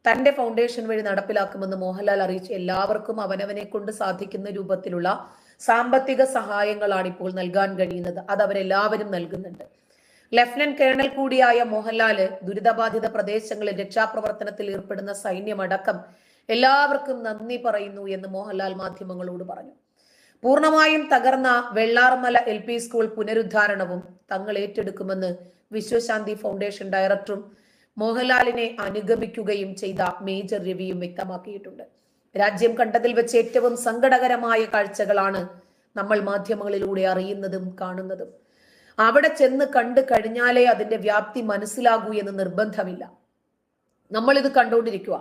തന്റെ ഫൗണ്ടേഷൻ വഴി നടപ്പിലാക്കുമെന്ന് മോഹൻലാൽ അറിയിച്ചു. എല്ലാവർക്കും അവനവനെ കൊണ്ട് സാധിക്കുന്ന രൂപത്തിലുള്ള സാമ്പത്തിക സഹായങ്ങളാണ് ഇപ്പോൾ നൽകാൻ കഴിയുന്നത്. അത് അവരെല്ലാവരും നൽകുന്നുണ്ട്. ലഫ്റ്റനന്റ് കേണൽ കൂടിയായ മോഹൻലാല് ദുരിതബാധിത പ്രദേശങ്ങളിൽ രക്ഷാപ്രവർത്തനത്തിൽ ഏർപ്പെടുന്ന സൈന്യമടക്കം എല്ലാവർക്കും നന്ദി പറയുന്നു എന്ന് മോഹൻലാൽ മാധ്യമങ്ങളോട് പറഞ്ഞു. പൂർണ്ണമായും തകർന്ന വെള്ളാർമല LP സ്കൂൾ പുനരുദ്ധാരണവും തങ്ങൾ ഏറ്റെടുക്കുമെന്ന് വിശ്വശാന്തി ഫൗണ്ടേഷൻ ഡയറക്ടറും മോഹൻലാലിനെ അനുഗമിക്കുകയും ചെയ്ത മേജർ രവിയും വ്യക്തമാക്കിയിട്ടുണ്ട്. രാജ്യം കണ്ടതിൽ വെച്ച് ഏറ്റവും സങ്കടകരമായ കാഴ്ചകളാണ് നമ്മൾ മാധ്യമങ്ങളിലൂടെ അറിയുന്നതും കാണുന്നതും. അവിടെ ചെന്ന് കണ്ടു കഴിഞ്ഞാലേ അതിന്റെ വ്യാപ്തി മനസ്സിലാകൂ എന്ന് നിർബന്ധമില്ല. നമ്മളിത് കണ്ടുകൊണ്ടിരിക്കുക.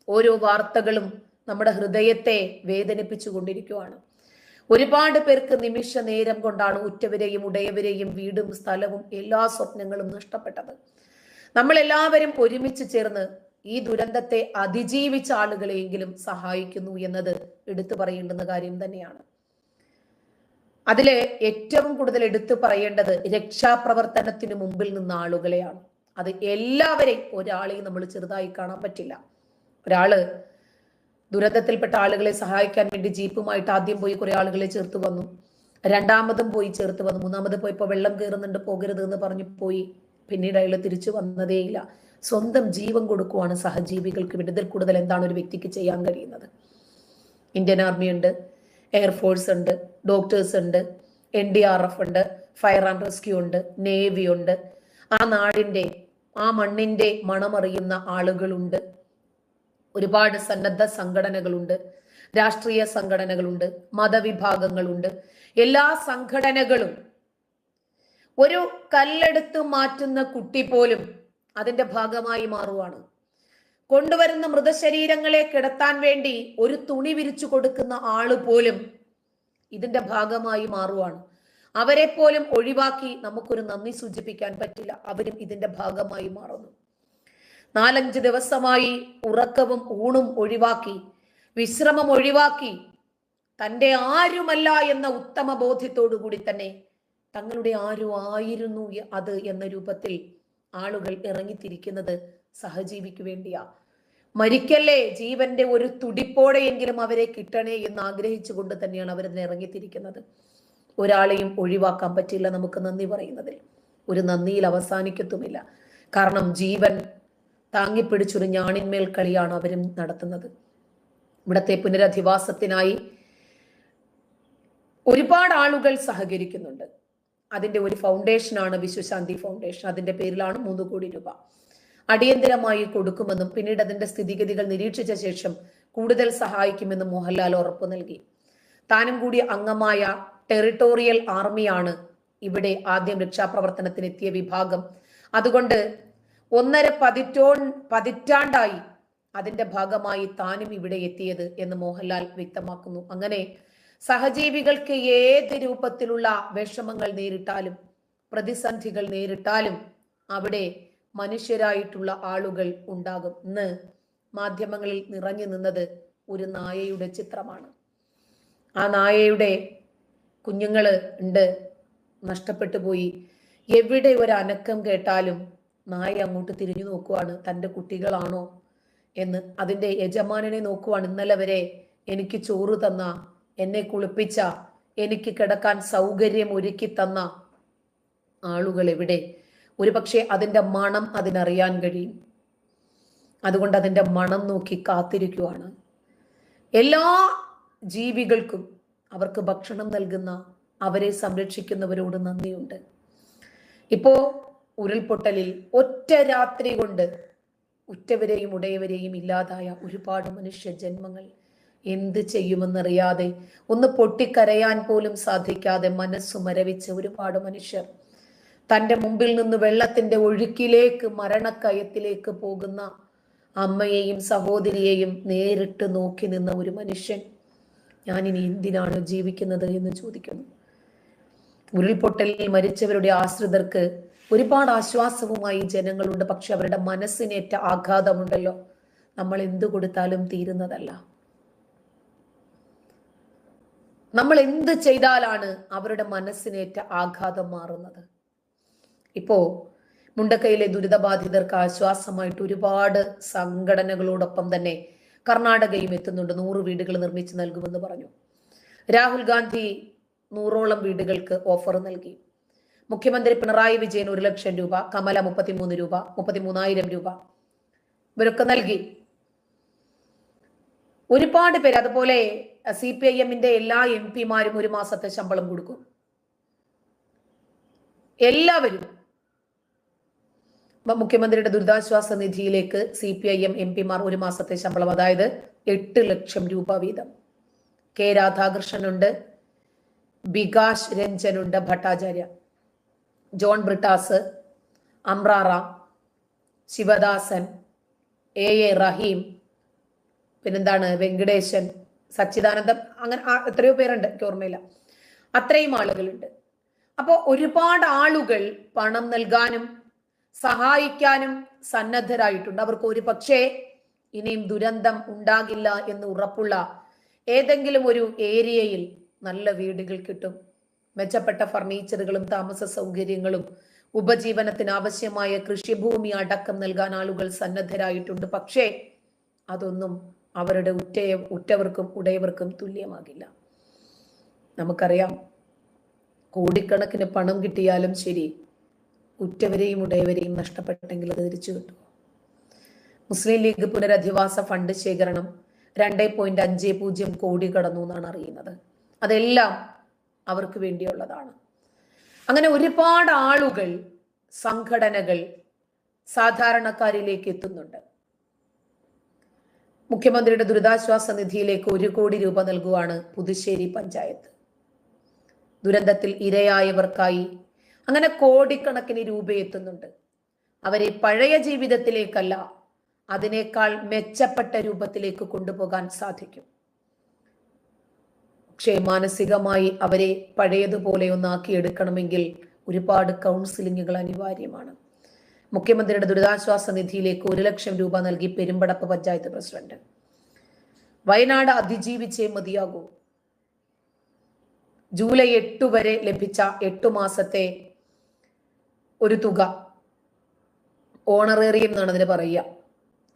ഓരോ വാർത്തകളും നമ്മുടെ ഹൃദയത്തെ വേദനിപ്പിച്ചു കൊണ്ടിരിക്കുകയാണ്. ഒരുപാട് പേർക്ക് നിമിഷ നേരം കൊണ്ടാണ് ഉറ്റവരെയും ഉടയവരെയും വീടും സ്ഥലവും എല്ലാ സ്വപ്നങ്ങളും നഷ്ടപ്പെട്ടത്. നമ്മൾ എല്ലാവരും ഒരുമിച്ച് ചേർന്ന് ഈ ദുരന്തത്തെ അതിജീവിച്ച ആളുകളെയെങ്കിലും സഹായിക്കുന്നു എന്നത് എടുത്തു പറയേണ്ടുന്ന കാര്യം തന്നെയാണ്. അതില് ഏറ്റവും കൂടുതൽ എടുത്തു പറയേണ്ടത് രക്ഷാപ്രവർത്തനത്തിന് മുമ്പിൽ നിന്ന ആളുകളെയാണ്. അത് എല്ലാവരെയും, ഒരാളെയും നമ്മൾ ചെറുതായി കാണാൻ പറ്റില്ല. ഒരാള് ദുരന്തത്തിൽപ്പെട്ട ആളുകളെ സഹായിക്കാൻ വേണ്ടി ജീപ്പുമായിട്ട് ആദ്യം പോയി കുറെ ആളുകളെ ചേർത്ത് വന്നു, രണ്ടാമതും പോയി ചേർത്ത് വന്നു, മൂന്നാമത് പോയപ്പോ വെള്ളം കയറുന്നുണ്ട് പോകരുത് എന്ന് പറഞ്ഞു പോയി. പിന്നീട് അയാൾ തിരിച്ചു വന്നതേയില്ല. സ്വന്തം ജീവൻ കൊടുക്കുവാണ് സഹജീവികൾക്ക് വേണ്ടി. ഇതിൽ കൂടുതൽ എന്താണ് ഒരു വ്യക്തിക്ക് ചെയ്യാൻ കഴിയുന്നത്? ഇന്ത്യൻ ആർമി ഉണ്ട്, എയർഫോഴ്സ് ഉണ്ട്, ഡോക്ടേഴ്സ് ഉണ്ട്, NDRF ഉണ്ട്, ഫയർ ആൻഡ് റെസ്ക്യൂ ഉണ്ട്, നേവി ഉണ്ട്, ആ നാടിന്റെ ആ മണ്ണിന്റെ മണമറിയുന്ന ആളുകളുണ്ട്, ഒരുപാട് സന്നദ്ധ സംഘടനകളുണ്ട്, രാഷ്ട്രീയ സംഘടനകളുണ്ട്, മതവിഭാഗങ്ങളുണ്ട്. എല്ലാ സംഘടനകളും ഒരു കല്ലെടുത്ത് മാറ്റുന്ന കുട്ടി പോലും അതിന്റെ ഭാഗമായി മാറുവാണ്. കൊണ്ടുവരുന്ന മൃതശരീരങ്ങളെ കിടത്താൻ വേണ്ടി ഒരു തുണി വിരിച്ചു കൊടുക്കുന്ന ആള് പോലും ഇതിന്റെ ഭാഗമായി മാറുവാണ്. അവരെ പോലും ഒഴിവാക്കി നമുക്കൊരു നന്ദി സൂചിപ്പിക്കാൻ പറ്റില്ല. അവരും ഇതിന്റെ ഭാഗമായി മാറുന്നു. 4-5 ദിവസമായി ഉറക്കവും ഊണും ഒഴിവാക്കി, വിശ്രമം ഒഴിവാക്കി, തൻ്റെ ആരുമല്ല എന്ന ഉത്തമ ബോധ്യത്തോടു കൂടി തന്നെ തങ്ങളുടെ ആരും ആയിരുന്നു അത് എന്ന രൂപത്തിൽ ആളുകൾ ഇറങ്ങിത്തിരിക്കുന്നത് സഹജീവിക്ക് വേണ്ടിയാ. മരിക്കല്ലേ, ജീവന്റെ ഒരു തുടിപ്പോടെയെങ്കിലും അവരെ കിട്ടണേ എന്ന് ആഗ്രഹിച്ചുകൊണ്ട് തന്നെയാണ് അവരതിന് ഇറങ്ങിത്തിരിക്കുന്നത്. ഒരാളെയും ഒഴിവാക്കാൻ പറ്റില്ല നമുക്ക് നന്ദി പറയുന്നതിൽ. ഒരു നന്ദിയിൽ അവസാനിക്കത്തുമില്ല. കാരണം ജീവൻ താങ്ങിപ്പിടിച്ചൊരു ഞാണിന്മേൽ കളിയാണ് അവരും നടത്തുന്നത്. ഇവിടത്തെ പുനരധിവാസത്തിനായി ഒരുപാട് ആളുകൾ സഹകരിക്കുന്നുണ്ട്. അതിന്റെ ഒരു ഫൗണ്ടേഷനാണ് വിശ്വശാന്തി ഫൗണ്ടേഷൻ. അതിന്റെ പേരിലാണ് 3 കോടി രൂപ അടിയന്തരമായി കൊടുക്കുമെന്നും പിന്നീട് അതിന്റെ സ്ഥിതിഗതികൾ നിരീക്ഷിച്ച ശേഷം കൂടുതൽ സഹായിക്കുമെന്നും മോഹൻലാൽ ഉറപ്പു നൽകി. താനും കൂടി അംഗമായ ടെറിട്ടോറിയൽ ആർമിയാണ് ഇവിടെ ആദ്യം രക്ഷാപ്രവർത്തനത്തിനെത്തിയ വിഭാഗം. അതുകൊണ്ട് 1.5 പതിറ്റാണ്ടായി അതിന്റെ ഭാഗമായി താനും ഇവിടെ എത്തിയത് എന്ന് മോഹൻലാൽ വ്യക്തമാക്കുന്നു. അങ്ങനെ സഹജീവികൾക്ക് ഏത് രൂപത്തിലുള്ള വിഷമങ്ങൾ നേരിട്ടാലും പ്രതിസന്ധികൾ നേരിട്ടാലും അവിടെ മനുഷ്യരായിട്ടുള്ള ആളുകൾ ഉണ്ടാകും. ഇന്ന് മാധ്യമങ്ങളിൽ നിറഞ്ഞു നിന്നത് ഒരു നായയുടെ ചിത്രമാണ്. ആ നായയുടെ കുഞ്ഞുങ്ങള് ഉണ്ട്, നഷ്ടപ്പെട്ടു പോയി. എവിടെ ഒരു അനക്കം കേട്ടാലും നായ അങ്ങോട്ട് തിരിഞ്ഞു നോക്കുവാണ്, തൻ്റെ കുട്ടികളാണോ എന്ന്. അതിൻ്റെ യജമാനനെ നോക്കുവാണ്. ഇന്നലെ വരെ എനിക്ക് ചോറ് തന്ന, എന്നെ കുളിപ്പിച്ച, എനിക്ക് കിടക്കാൻ സൗകര്യം ഒരുക്കി തന്ന ആളുകൾ എവിടെ? ഒരുപക്ഷെ അതിൻ്റെ മണം അതിനറിയാൻ കഴിയും. അതുകൊണ്ട് അതിൻ്റെ മണം നോക്കി കാത്തിരിക്കുവാണ്. എല്ലാ ജീവികൾക്കും അവർക്ക് ഭക്ഷണം നൽകുന്ന, അവരെ സംരക്ഷിക്കുന്നവരോട് നന്ദിയുണ്ട്. ഇപ്പോ ഉരുൾപൊട്ടലിൽ ഒറ്റ രാത്രി കൊണ്ട് ഉറ്റവരെയും ഉടയവരെയും ഇല്ലാതായ ഒരുപാട് മനുഷ്യ ജന്മങ്ങൾ എന്ത് ചെയ്യുമെന്നറിയാതെ, ഒന്ന് പൊട്ടിക്കരയാൻ പോലും സാധിക്കാതെ മനസ്സു മരവിച്ച ഒരുപാട് മനുഷ്യർ, തൻ്റെ മുമ്പിൽ നിന്ന് വെള്ളത്തിന്റെ ഒഴുക്കിലേക്ക്, മരണക്കയത്തിലേക്ക് പോകുന്ന അമ്മയെയും സഹോദരിയെയും നേരിട്ട് നോക്കി നിന്ന ഒരു മനുഷ്യൻ, ഞാനിനി എന്തിനാണ് ജീവിക്കുന്നത് എന്ന് ചോദിക്കുന്നു. ഉരുൾപൊട്ടലിൽ മരിച്ചവരുടെ ആശ്രിതർക്ക് ഒരുപാട് ആശ്വാസവുമായി ജനങ്ങളുണ്ട്. പക്ഷെ അവരുടെ മനസ്സിനേറ്റ ആഘാതമുണ്ടല്ലോ, നമ്മൾ എന്തു കൊടുത്താലും തീരുന്നതല്ല. നമ്മൾ എന്ത് ചെയ്താലാണ് അവരുടെ മനസ്സിനേറ്റ ആഘാതം മാറുന്നത്? ഇപ്പോ മുണ്ടക്കയിലെ ദുരിതബാധിതർക്ക് ആശ്വാസമായിട്ട് ഒരുപാട് സംഘടനകളോടൊപ്പം തന്നെ കർണാടകയും എത്തുന്നുണ്ട്. 100 വീടുകൾ നിർമ്മിച്ച് നൽകുമെന്ന് പറഞ്ഞു. രാഹുൽ ഗാന്ധി 100ഓളം വീടുകൾക്ക് ഓഫർ നൽകി. മുഖ്യമന്ത്രി പിണറായി വിജയൻ 1 ലക്ഷം രൂപ, കമല 33 രൂപ, 33,000 രൂപ ഇവരൊക്കെ നൽകി. ഒരുപാട് പേര്, അതുപോലെ CPIM-ന്റെ എല്ലാ MP-മാരും 1 മാസത്തെ ശമ്പളം കൊടുക്കും. എല്ലാവരും മുഖ്യമന്ത്രിയുടെ ദുരിതാശ്വാസ നിധിയിലേക്ക് CPIM MP-മാർ 1 മാസത്തെ ശമ്പളം, അതായത് 8 ലക്ഷം രൂപ വീതം. കെ രാധാകൃഷ്ണനുണ്ട്, ബികാശ് രഞ്ജനുണ്ട്, ഭട്ടാചാര്യ, ജോൺ ബ്രിട്ടാസ്, അമ്രാറ, ശിവദാസൻ, A റഹീം, പിന്നെന്താണ് വെങ്കടേശൻ, സച്ചിദാനന്ദം, അങ്ങനെ എത്രയോ പേരുണ്ട്, എനിക്ക് ഓർമ്മയില്ല. അത്രയും ആളുകളുണ്ട്. അപ്പോൾ ഒരുപാട് ആളുകൾ പണം നൽകാനും സഹായിക്കാനും സന്നദ്ധരായിട്ടുണ്ട്. അവർക്ക് ഒരു പക്ഷേ ഇനിയും ദുരന്തം ഉണ്ടാകില്ല എന്ന് ഉറപ്പുള്ള ഏതെങ്കിലും ഒരു ഏരിയയിൽ നല്ല വീടുകൾ കിട്ടും. മെച്ചപ്പെട്ട ഫർണിച്ചറുകളും താമസ സൗകര്യങ്ങളും ഉപജീവനത്തിന് ആവശ്യമായ കൃഷിഭൂമി അടക്കം നൽകാൻ ആളുകൾ സന്നദ്ധരായിട്ടുണ്ട്. പക്ഷേ അതൊന്നും അവരുടെ ഉറ്റവർക്കും ഉടയവർക്കും തുല്യമാകില്ല. നമുക്കറിയാം, കോടിക്കണക്കിന് പണം കിട്ടിയാലും ശരി, ഉറ്റവരെയും ഉടയവരെയും നഷ്ടപ്പെട്ടെങ്കിൽ അത് തിരിച്ചു കിട്ടും. മുസ്ലിം ലീഗ് പുനരധിവാസ ഫണ്ട് ശേഖരണം 2.50 കോടി കടന്നു എന്നാണ് അറിയുന്നത്. അതെല്ലാം അവർക്ക് വേണ്ടിയുള്ളതാണ്. അങ്ങനെ ഒരുപാട് ആളുകൾ, സംഘടനകൾ സാധാരണക്കാരിലേക്ക് എത്തുന്നുണ്ട്. മുഖ്യമന്ത്രിയുടെ ദുരിതാശ്വാസ നിധിയിലേക്ക് 1 കോടി രൂപ നൽകുവാണ് പുതുശ്ശേരി പഞ്ചായത്ത്. ദുരന്തത്തിൽ ഇരയായവർക്കായി അങ്ങനെ കോടിക്കണക്കിന് രൂപ എത്തുന്നുണ്ട്. അവരെ പഴയ ജീവിതത്തിലേക്കല്ല, അതിനേക്കാൾ മെച്ചപ്പെട്ട രൂപത്തിലേക്ക് കൊണ്ടുപോകാൻ സാധിക്കും. പക്ഷേ മാനസികമായി അവരെ പഴയതുപോലെ ഒന്നാക്കിയെടുക്കണമെങ്കിൽ ഒരുപാട് കൗൺസിലിങ്ങുകൾ അനിവാര്യമാണ്. മുഖ്യമന്ത്രിയുടെ ദുരിതാശ്വാസ നിധിയിലേക്ക് 1 ലക്ഷം രൂപ നൽകി പെരുമ്പടപ്പ് പഞ്ചായത്ത് പ്രസിഡന്റ്. വയനാട് അതിജീവിച്ചേ മതിയാകൂ. ജൂലൈ 8 വരെ ലഭിച്ച 8 മാസത്തെ ഒരു തുക, ഓണറേറിയം എന്നാണ് അതിന് പറയുക,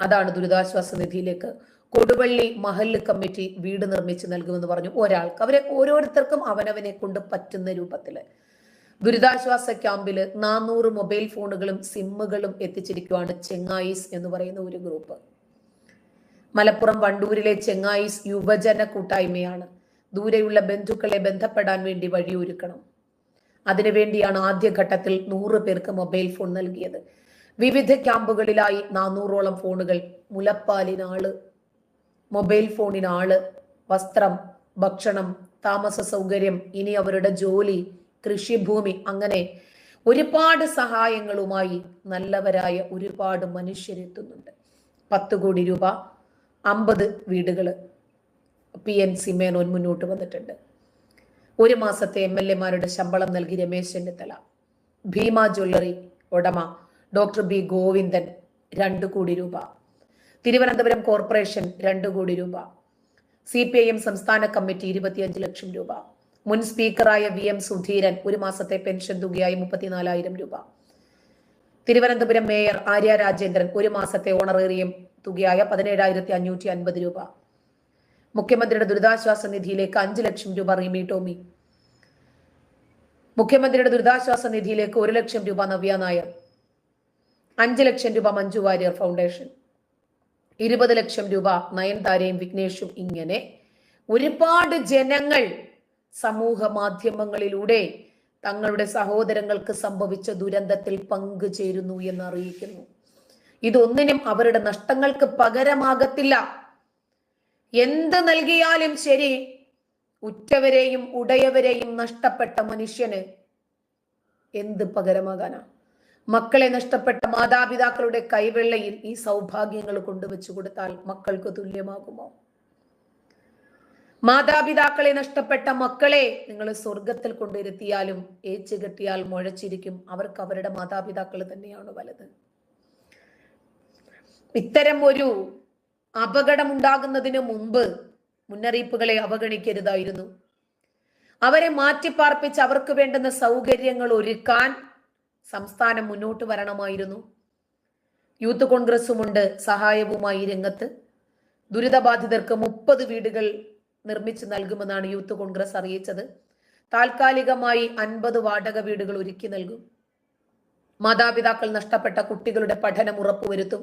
അതാണ് ദുരിതാശ്വാസ നിധിയിലേക്ക് കൊടുവള്ളി മഹല്ല് കമ്മിറ്റി വീട് നിർമ്മിച്ച് നൽകുമെന്ന് പറഞ്ഞു. ഒരാൾക്ക്, അവരെ ഓരോരുത്തർക്കും അവനവനെ കൊണ്ട് പറ്റുന്ന രൂപത്തില് ദുരിതാശ്വാസ ക്യാമ്പില് 400 മൊബൈൽ ഫോണുകളും സിമ്മുകളും എത്തിച്ചിരിക്കുകയാണ് ചെങ്ങായിസ് എന്ന് പറയുന്ന ഒരു ഗ്രൂപ്പ്. മലപ്പുറം വണ്ടൂരിലെ ചെങ്ങായിസ് യുവജന കൂട്ടായ്മയാണ്. ദൂരെയുള്ള ബന്ധുക്കളെ ബന്ധപ്പെടാൻ വേണ്ടി വഴിയൊരുക്കണം. അതിനുവേണ്ടിയാണ് ആദ്യഘട്ടത്തിൽ 100 പേർക്ക് മൊബൈൽ ഫോൺ നൽകിയത്. വിവിധ ക്യാമ്പുകളിലായി 400ഓളം ഫോണുകൾ. മുലപ്പാലിനാള്, മൊബൈൽ ഫോണിനാള്, വസ്ത്രം, ഭക്ഷണം, താമസ സൗകര്യം, ഇനി അവരുടെ ജോലി, കൃഷിഭൂമി, അങ്ങനെ ഒരുപാട് സഹായങ്ങളുമായി നല്ലവരായ ഒരുപാട് മനുഷ്യരെത്തുന്നുണ്ട്. 10 കോടി രൂപ, 50 വീടുകള് PNC മേനോൻ മുന്നോട്ട് വന്നിട്ടുണ്ട്. 1 മാസത്തെ MLA-മാരുടെ ശമ്പളം നൽകി രമേശ് ചെന്നിത്തല. ഭീമ ജ്വല്ലറി ഉടമ ഡോക്ടർ B ഗോവിന്ദൻ 2 കോടി രൂപ. തിരുവനന്തപുരം കോർപ്പറേഷൻ 2 കോടി രൂപ. CPIM സംസ്ഥാന കമ്മിറ്റി 25 ലക്ഷം രൂപ. മുൻ സ്പീക്കറായ VM സുധീരൻ 1 മാസത്തെ പെൻഷൻ തുകയായി 34,000 രൂപ. തിരുവനന്തപുരം മേയർ ആര്യ രാജേന്ദ്രൻ 1 മാസത്തെ ഓണറേറിയം തുകയായ 17,550 രൂപ. മുഖ്യമന്ത്രിയുടെ ദുരിതാശ്വാസ നിധിയിലേക്ക് 5 ലക്ഷം രൂപ റിമി ടോമി. മുഖ്യമന്ത്രിയുടെ ദുരിതാശ്വാസ നിധിയിലേക്ക് 1 ലക്ഷം രൂപ നവ്യ നായർ. 5 ലക്ഷം രൂപ മഞ്ജു വാര്യർ ഫൗണ്ടേഷൻ. 20 ലക്ഷം രൂപ നയൻതാരയും വിഘ്നേഷും. ഇങ്ങനെ ഒരുപാട് ജനങ്ങൾ സമൂഹ മാധ്യമങ്ങളിലൂടെ തങ്ങളുടെ സഹോദരങ്ങൾക്ക് സംഭവിച്ച ദുരന്തത്തിൽ പങ്കുചേരുന്നു എന്ന് അറിയിക്കുന്നു. ഇതൊന്നിനും അവരുടെ നഷ്ടങ്ങൾക്ക് പകരമാകത്തില്ല. എന്ത് നൽകിയാലും ശരി, ഉറ്റവരെയും ഉടയവരെയും നഷ്ടപ്പെട്ട മനുഷ്യന് എന്ത് പകരമാകാനാ? മക്കളെ നഷ്ടപ്പെട്ട മാതാപിതാക്കളുടെ കൈവെള്ളയിൽ ഈ സൗഭാഗ്യങ്ങൾ കൊണ്ടുവച്ചു കൊടുത്താൽ മക്കൾക്ക് തുല്യമാകുമോ? മാതാപിതാക്കളെ നഷ്ടപ്പെട്ട മക്കളെ നിങ്ങൾ സ്വർഗത്തിൽ കൊണ്ടിരുത്തിയാലും ഏച്ചു കെട്ടിയാൽ മുഴച്ചിരിക്കും. അവർക്ക് അവരുടെ മാതാപിതാക്കൾ തന്നെയാണ് വലുത്. ഇത്തരം ഒരു അപകടം ഉണ്ടാകുന്നതിന് മുമ്പ് മുന്നറിയിപ്പുകളെ അവഗണിക്കരുതായിരുന്നു. അവരെ മാറ്റിപ്പാർപ്പിച്ച് അവർക്ക് വേണ്ടുന്ന സൗകര്യങ്ങൾ ഒരുക്കാൻ സംസ്ഥാനം മുന്നോട്ട് വരണമായിരുന്നു. യൂത്ത് കോൺഗ്രസുമുണ്ട് സഹായവുമായി രംഗത്ത്. ദുരിതബാധിതർക്ക് 30 വീടുകൾ നിർമ്മിച്ചു നൽകുമെന്നാണ് യൂത്ത് കോൺഗ്രസ് അറിയിച്ചത്. താൽക്കാലികമായി 50 വാടക വീടുകൾ ഒരുക്കി നൽകും. മാതാപിതാക്കൾ നഷ്ടപ്പെട്ട കുട്ടികളുടെ പഠനം ഉറപ്പുവരുത്തും.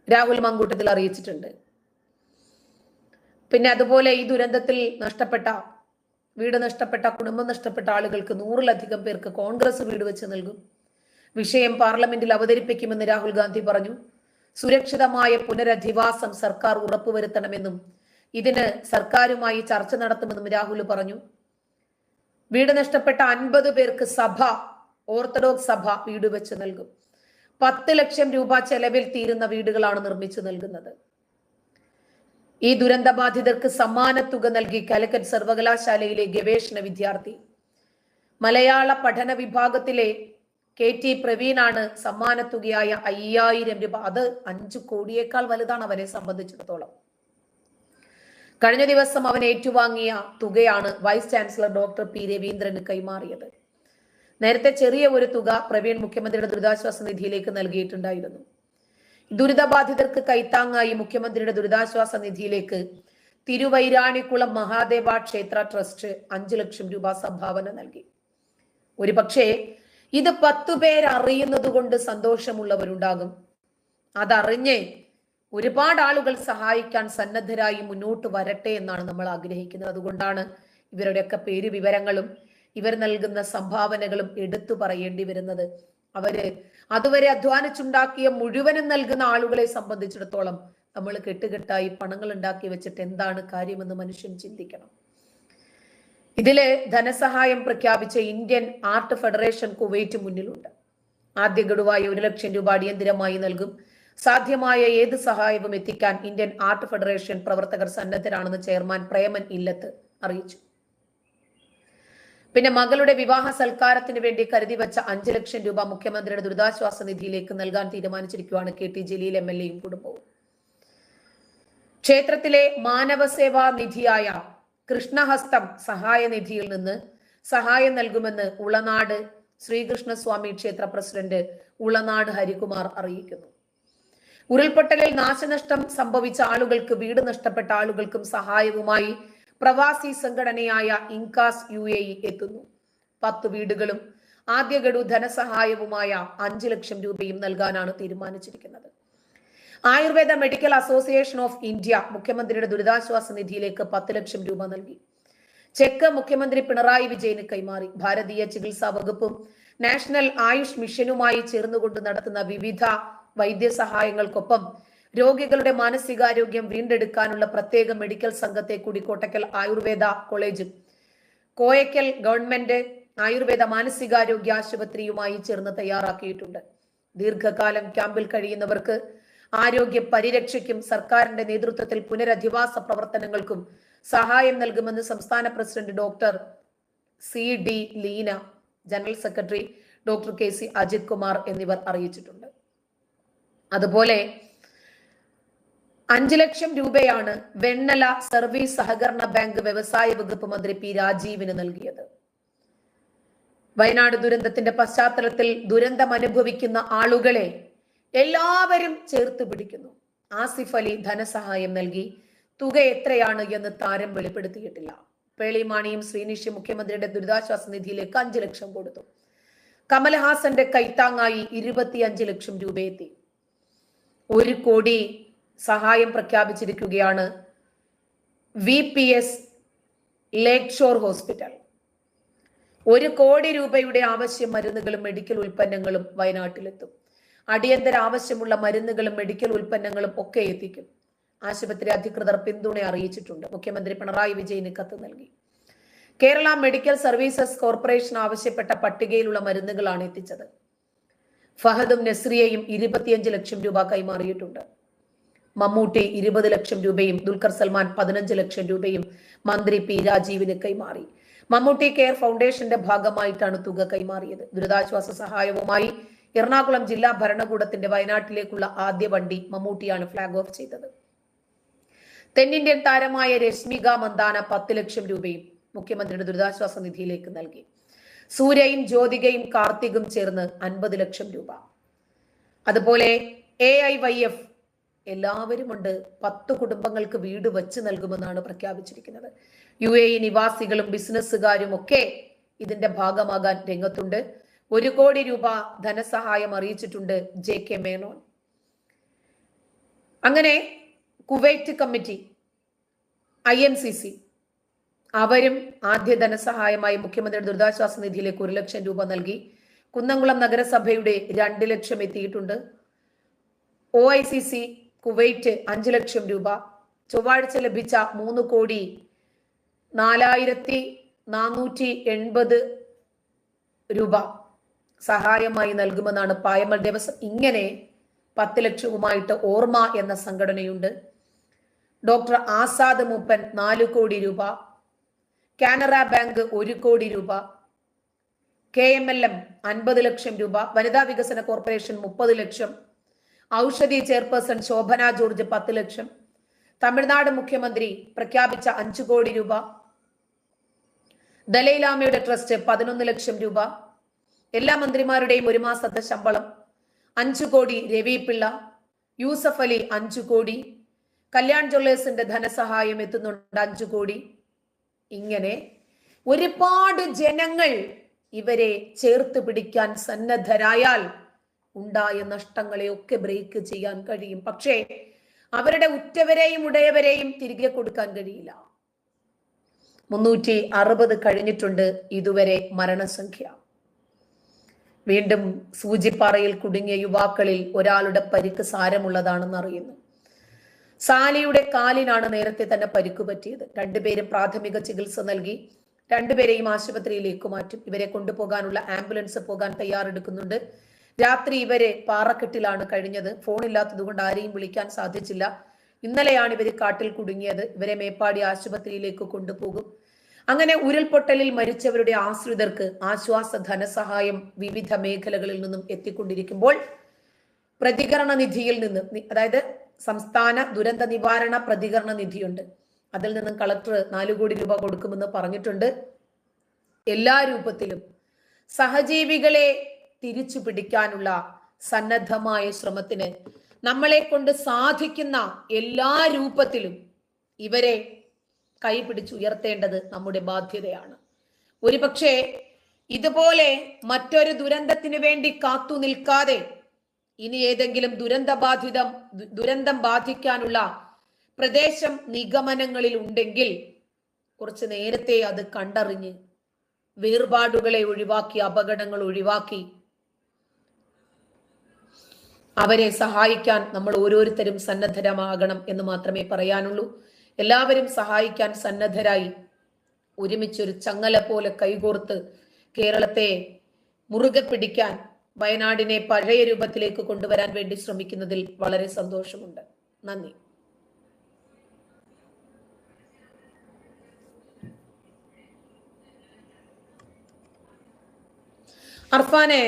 രാഹുൽ മങ്കൂട്ടത്തിൽ അറിയിച്ചിട്ടുണ്ട്. പിന്നെ അതുപോലെ ഈ ദുരന്തത്തിൽ വീട് നഷ്ടപ്പെട്ട കുടുംബം നഷ്ടപ്പെട്ട ആളുകൾക്ക് 100-ലധികം പേർക്ക് കോൺഗ്രസ് വീട് വെച്ച് നൽകും. വിഷയം പാർലമെന്റിൽ അവതരിപ്പിക്കുമെന്ന് രാഹുൽ ഗാന്ധി പറഞ്ഞു. സുരക്ഷിതമായ പുനരധിവാസം സർക്കാർ ഉറപ്പുവരുത്തണമെന്നും ഇതിന് സർക്കാരുമായി ചർച്ച നടത്തുമെന്നും രാഹുൽ പറഞ്ഞു. വീട് നഷ്ടപ്പെട്ട 50 പേർക്ക് ഓർത്തഡോക്സ് സഭ വീട് വെച്ച് നൽകും. 10 ലക്ഷം രൂപ ചെലവിൽ തീരുന്ന വീടുകളാണ് നിർമ്മിച്ചു നൽകുന്നത്. ഈ ദുരന്തബാധിതർക്ക് സമ്മാന തുക നൽകി കാലിക്കറ്റ് സർവകലാശാലയിലെ ഗവേഷണ വിദ്യാർത്ഥി. മലയാള പഠന വിഭാഗത്തിലെ KT പ്രവീണാണ് സമ്മാന തുകയായ 5000 രൂപ. അത് 5 കോടിയേക്കാൾ വലുതാണ് അവനെ സംബന്ധിച്ചിടത്തോളം. കഴിഞ്ഞ ദിവസം അവൻ ഏറ്റുവാങ്ങിയ തുകയാണ് വൈസ് ചാൻസലർ ഡോക്ടർ P രവീന്ദ്രന് കൈമാറിയത്. നേരത്തെ ചെറിയ ഒരു തുക പ്രവീൺ മുഖ്യമന്ത്രിയുടെ ദുരിതാശ്വാസ നിധിയിലേക്ക് നൽകിയിട്ടുണ്ടായിരുന്നു. ദുരിതബാധിതർക്ക് കൈത്താങ്ങായി മുഖ്യമന്ത്രിയുടെ ദുരിതാശ്വാസ നിധിയിലേക്ക് തിരുവൈരാണിക്കുളം മഹാദേവ ക്ഷേത്ര ട്രസ്റ്റ് 5 ലക്ഷം രൂപ സംഭാവന നൽകി. ഒരു പക്ഷേ ഇത് 10 പേർ അറിയുന്നത് കൊണ്ട് സന്തോഷമുള്ളവരുണ്ടാകും. അതറിഞ്ഞ് ഒരുപാട് ആളുകൾ സഹായിക്കാൻ സന്നദ്ധരായി മുന്നോട്ട് വരട്ടെ എന്നാണ് നമ്മൾ ആഗ്രഹിക്കുന്നത്. അതുകൊണ്ടാണ് ഇവരുടെയൊക്കെ പേര് വിവരങ്ങളും ഇവർ നൽകുന്ന സംഭാവനകളും എടുത്തു പറയേണ്ടി വരുന്നത്. അവര് അതുവരെ അധ്വാനിച്ചുണ്ടാക്കിയ മുഴുവനും നൽകുന്ന ആളുകളെ സംബന്ധിച്ചിടത്തോളം നമ്മൾ കെട്ടുകെട്ടായി പണങ്ങൾ ഉണ്ടാക്കി വെച്ചിട്ട് എന്താണ് കാര്യമെന്ന് മനുഷ്യൻ ചിന്തിക്കണം. ഇതില് ധനസഹായം പ്രഖ്യാപിച്ച ഇന്ത്യൻ ആർട്ട് ഫെഡറേഷൻ കുവൈറ്റ് മുന്നിലുണ്ട്. ആദ്യ ഗഡുവായി 1 ലക്ഷം രൂപ അടിയന്തിരമായി നൽകും. സാധ്യമായ ഏത് സഹായവും എത്തിക്കാൻ ഇന്ത്യൻ ആർട്ട് ഫെഡറേഷൻ പ്രവർത്തകർ സന്നദ്ധരാണെന്ന് ചെയർമാൻ പ്രേമൻ ഇല്ലത്ത് അറിയിച്ചു. പിന്നെ മകളുടെ വിവാഹ സൽക്കാരത്തിന് വേണ്ടി കരുതി വെച്ച 5 ലക്ഷം രൂപ മുഖ്യമന്ത്രിയുടെ ദുരിതാശ്വാസ നിധിയിലേക്ക് നൽകാൻ തീരുമാനിച്ചിരിക്കുകയാണ് KT ജലീൽ MLA യും കുടുംബവും. ക്ഷേത്രത്തിലെ മാനവസേവാ നിധിയായ കൃഷ്ണഹസ്തം സഹായ നിധിയിൽ നിന്ന് സഹായം നൽകുമെന്ന് ഉളനാട് ശ്രീകൃഷ്ണസ്വാമി ക്ഷേത്ര പ്രസിഡന്റ് ഉളനാട് ഹരികുമാർ അറിയിക്കുന്നു. ഉരുൾപൊട്ടലിൽ നാശനഷ്ടം സംഭവിച്ച ആളുകൾക്ക്, വീട് നഷ്ടപ്പെട്ട ആളുകൾക്കും സഹായവുമായി പ്രവാസി സംഘടനയായ ഇൻകാസ് UAE എത്തുന്നു. 10 വീടുകളും ആദ്യ ഗഡു ധനസഹായവുമായ 5 ലക്ഷം രൂപയും നൽകാനാണ് തീരുമാനിച്ചിരിക്കുന്നത്. Ayurveda medical association of India മുഖ്യമന്ത്രിയുടെ ദുരിതാശ്വാസ നിധിയിലേക്ക് 10 ലക്ഷം രൂപ നൽകി. ചെക്ക് മുഖ്യമന്ത്രി പിണറായി വിജയന് കൈമാറി. ഭാരതീയ ചികിത്സാ വകുപ്പും നാഷണൽ ആയുഷ് മിഷനുമായി ചേർന്നുകൊണ്ട് നടത്തുന്ന വിവിധ വൈദ്യസഹായങ്ങൾക്കൊപ്പം രോഗികളുടെ മാനസികാരോഗ്യം വീണ്ടെടുക്കാനുള്ള പ്രത്യേക മെഡിക്കൽ സംഘത്തെ കൂടി കോട്ടക്കൽ ആയുർവേദ കോളേജും കോയക്കൽ ഗവൺമെന്റ് ആയുർവേദ മാനസികാരോഗ്യ ആശുപത്രിയുമായി ചേർന്ന് തയ്യാറാക്കിയിട്ടുണ്ട്. ദീർഘകാലം ക്യാമ്പിൽ കഴിയുന്നവർക്ക് ആരോഗ്യ പരിരക്ഷയ്ക്കും സർക്കാരിന്റെ നേതൃത്വത്തിൽ പുനരധിവാസ പ്രവർത്തനങ്ങൾക്കും സഹായം നൽകുമെന്ന് സംസ്ഥാന president doctor CD Leena, general secretary doctor KC Ajith Kumar എന്നിവർ അറിയിച്ചിട്ടുണ്ട്. അതുപോലെ 5 ലക്ഷം രൂപയാണ് വെണ്ണല സർവീസ് സഹകരണ ബാങ്ക് വ്യവസായ വകുപ്പ് മന്ത്രി P രാജീവിന് നൽകിയത്. വയനാട് ദുരന്തത്തിന്റെ പശ്ചാത്തലത്തിൽ ദുരന്തം അനുഭവിക്കുന്ന ആളുകളെ എല്ലാവരും ചേർത്ത് പിടിക്കുന്നു. ആസിഫ് അലി ധനസഹായം നൽകി. തുക എത്രയാണ് എന്ന് താരം വെളിപ്പെടുത്തിയിട്ടില്ല. പേളിമാണിയും ശ്രീനിഷും മുഖ്യമന്ത്രിയുടെ ദുരിതാശ്വാസ നിധിയിലേക്ക് 5 ലക്ഷം കൊടുത്തു. കമൽഹാസന്റെ കൈത്താങ്ങായി 25 ലക്ഷം രൂപ എത്തി. 1 കോടി സഹായം പ്രഖ്യാപിച്ചിരിക്കുകയാണ് VPS ലേക്ക് ഷോർ ഹോസ്പിറ്റൽ. 1 കോടി രൂപയുടെ ആവശ്യം മരുന്നുകളും മെഡിക്കൽ ഉൽപ്പന്നങ്ങളും വയനാട്ടിലെത്തും. അടിയന്തര ആവശ്യമുള്ള മരുന്നുകളും മെഡിക്കൽ ഉൽപ്പന്നങ്ങളും ഒക്കെ എത്തിക്കും. ആശുപത്രി അധികൃതർ പിന്തുണ അറിയിച്ചിട്ടുണ്ട്. മുഖ്യമന്ത്രി പിണറായി വിജയന് കത്ത് നൽകി. കേരള മെഡിക്കൽ സർവീസസ് കോർപ്പറേഷൻ ആവശ്യപ്പെട്ട പട്ടികയിലുള്ള മരുന്നുകളാണ് എത്തിച്ചത്. ഫഹദും നസ്രിയയും 25 ലക്ഷം രൂപ കൈമാറിയിട്ടുണ്ട്. മമ്മൂട്ടി 20 ലക്ഷം രൂപയും ദുൽഖർ സൽമാൻ 15 ലക്ഷം രൂപയും മന്ത്രി P രാജീവിന് കൈമാറി. മമ്മൂട്ടി കെയർ ഫൗണ്ടേഷന്റെ ഭാഗമായിട്ടാണ് തുക കൈമാറിയത്. ദുരിതാശ്വാസ സഹായവുമായി എറണാകുളം ജില്ലാ ഭരണകൂടത്തിന്റെ വയനാട്ടിലേക്കുള്ള ആദ്യ വണ്ടി മമ്മൂട്ടിയാണ് ഫ്ലാഗ് ഓഫ് ചെയ്തത്. തെന്നിന്ത്യൻ താരമായ രശ്മിക മന്ദാന 10 ലക്ഷം രൂപയും മുഖ്യമന്ത്രിയുടെ ദുരിതാശ്വാസ നിധിയിലേക്ക് നൽകി. സൂര്യയും ജ്യോതികയും കാർത്തികും ചേർന്ന് 50 ലക്ഷം രൂപ. അതുപോലെ AIYF എല്ലാവരുമുണ്ട്. 10 കുടുംബങ്ങൾക്ക് വീട് വച്ച് നൽകുമെന്നാണ് പ്രഖ്യാപിച്ചിരിക്കുന്നത്. UAE നിവാസികളും ബിസിനസ്സുകാരും ഒക്കെ ഇതിന്റെ ഭാഗമാകാൻ രംഗത്തുണ്ട്. 1 കോടി രൂപ ധനസഹായം അറിയിച്ചിട്ടുണ്ട് JK മേനോൻ. അങ്ങനെ കുവൈറ്റ് കമ്മിറ്റി, INCC അവരും ആദ്യ ധനസഹായമായി മുഖ്യമന്ത്രിയുടെ ദുരിതാശ്വാസ നിധിയിലേക്ക് 1 ലക്ഷം രൂപ നൽകി. കുന്നംകുളം നഗരസഭയുടെ 2 ലക്ഷം എത്തിയിട്ടുണ്ട്. OICC കുവൈറ്റ് 5 ലക്ഷം രൂപ. ചൊവ്വാഴ്ച ലഭിച്ച 3 കോടി 4,480 രൂപ സഹായമായി നൽകുമെന്നാണ് പായമൽ ദേവസ്വം. ഇങ്ങനെ 10 ലക്ഷവുമായിട്ട് ഓർമ്മ എന്ന സംഘടനയുണ്ട്. ഡോക്ടർ ആസാദ് മൂപ്പൻ 4 കോടി രൂപ. കാനറ ബാങ്ക് 1 കോടി രൂപ. KMLM 50 ലക്ഷം രൂപ. വനിതാ വികസന കോർപ്പറേഷൻ 30 ലക്ഷം. ഔഷധി ചെയർപേഴ്സൺ ശോഭന ജോർജ് 10 ലക്ഷം. തമിഴ്നാട് മുഖ്യമന്ത്രി പ്രഖ്യാപിച്ച 5 കോടി രൂപ. ദലൈലാമയുടെ ട്രസ്റ്റ് 11 ലക്ഷം രൂപ. എല്ലാ മന്ത്രിമാരുടെയും 1 മാസത്തെ ശമ്പളം 5 കോടി. രവി പിള്ള, യൂസഫ് അലി 5 കോടി. കല്യാൺ ജ്വല്ലേഴ്സിന്റെ ധനസഹായം എത്തുന്നുണ്ട് 5 കോടി. ഇങ്ങനെ ഒരുപാട് ജനങ്ങൾ ഇവരെ ചേർത്ത് പിടിക്കാൻ സന്നദ്ധരായാൽ ഉണ്ടായ നഷ്ടങ്ങളെയൊക്കെ ബ്രേക്ക് ചെയ്യാൻ കഴിയും. പക്ഷേ അവരുടെ ഉറ്റവരെയും ഉടയവരെയും തിരികെ കൊടുക്കാൻ കഴിയില്ല. 360 കഴിഞ്ഞിട്ടുണ്ട് ഇതുവരെ മരണസംഖ്യ. വീണ്ടും സൂചിപ്പാറയിൽ കുടുങ്ങിയ യുവാക്കളിൽ ഒരാളുടെ പരിക്ക് സാരമുള്ളതാണെന്ന് അറിയുന്നു. സാലിയുടെ കാലിനാണ് നേരത്തെ തന്നെ പരിക്ക് പറ്റിയത്. രണ്ടുപേരും പ്രാഥമിക ചികിത്സ നൽകി. രണ്ടുപേരെയും ആശുപത്രിയിലേക്ക് മാറ്റും. ഇവരെ കൊണ്ടുപോകാനുള്ള ആംബുലൻസ് പോകാൻ തയ്യാറെടുക്കുന്നുണ്ട്. രാത്രി ഇവരെ പാറക്കെട്ടിലാണ് കഴിഞ്ഞത്. ഫോണില്ലാത്തത് കൊണ്ട് ആരെയും വിളിക്കാൻ സാധിച്ചില്ല. ഇന്നലെയാണ് ഇവർ കാട്ടിൽ കുടുങ്ങിയത്. ഇവരെ മേപ്പാടി ആശുപത്രിയിലേക്ക് കൊണ്ടുപോകും. അങ്ങനെ ഉരുൾപൊട്ടലിൽ മരിച്ചവരുടെ ആശ്രിതർക്ക് ആശ്വാസ ധനസഹായം വിവിധ മേഖലകളിൽ നിന്നും എത്തിക്കൊണ്ടിരിക്കുമ്പോൾ പ്രതികരണ നിധിയിൽ നിന്ന്, അതായത് സംസ്ഥാന ദുരന്ത നിവാരണ പ്രതികരണ നിധിയുണ്ട്, അതിൽ നിന്നും കളക്ടർ 4 കോടി രൂപ കൊടുക്കുമെന്ന് പറഞ്ഞിട്ടുണ്ട്. എല്ലാ രൂപത്തിലും സഹജീവികളെ തിരിച്ചു പിടിക്കാനുള്ള സന്നദ്ധമായ ശ്രമത്തിന് നമ്മളെ കൊണ്ട് സാധിക്കുന്ന എല്ലാ രൂപത്തിലും ഇവരെ കൈപിടിച്ചുയർത്തേണ്ടത് നമ്മുടെ ബാധ്യതയാണ്. ഒരുപക്ഷെ ഇതുപോലെ മറ്റൊരു ദുരന്തത്തിന് വേണ്ടി കാത്തു നിൽക്കാതെ ഇനി ഏതെങ്കിലും ദുരന്തം ബാധിക്കാനുള്ള പ്രദേശം നിഗമനങ്ങളിൽ ഉണ്ടെങ്കിൽ കുറച്ച് നേരത്തെ അത് കണ്ടറിഞ്ഞ് വേർപാടുകളെ ഒഴിവാക്കി, അപകടങ്ങൾ ഒഴിവാക്കി അവരെ സഹായിക്കാൻ നമ്മൾ ഓരോരുത്തരും സന്നദ്ധരമാകണം എന്ന് മാത്രമേ പറയാനുള്ളൂ. എല്ലാവരും സഹായിക്കാൻ സന്നദ്ധരായി ഒരുമിച്ചൊരു ചങ്ങല പോലെ കൈകോർത്ത് കേരളത്തെ മുറുകെ പിടിക്കാൻ, വയനാടിനെ പഴയ രൂപത്തിലേക്ക് കൊണ്ടുവരാൻ വേണ്ടി ശ്രമിക്കുന്നതിൽ വളരെ സന്തോഷമുണ്ട്. നന്ദി. അർഫാനെ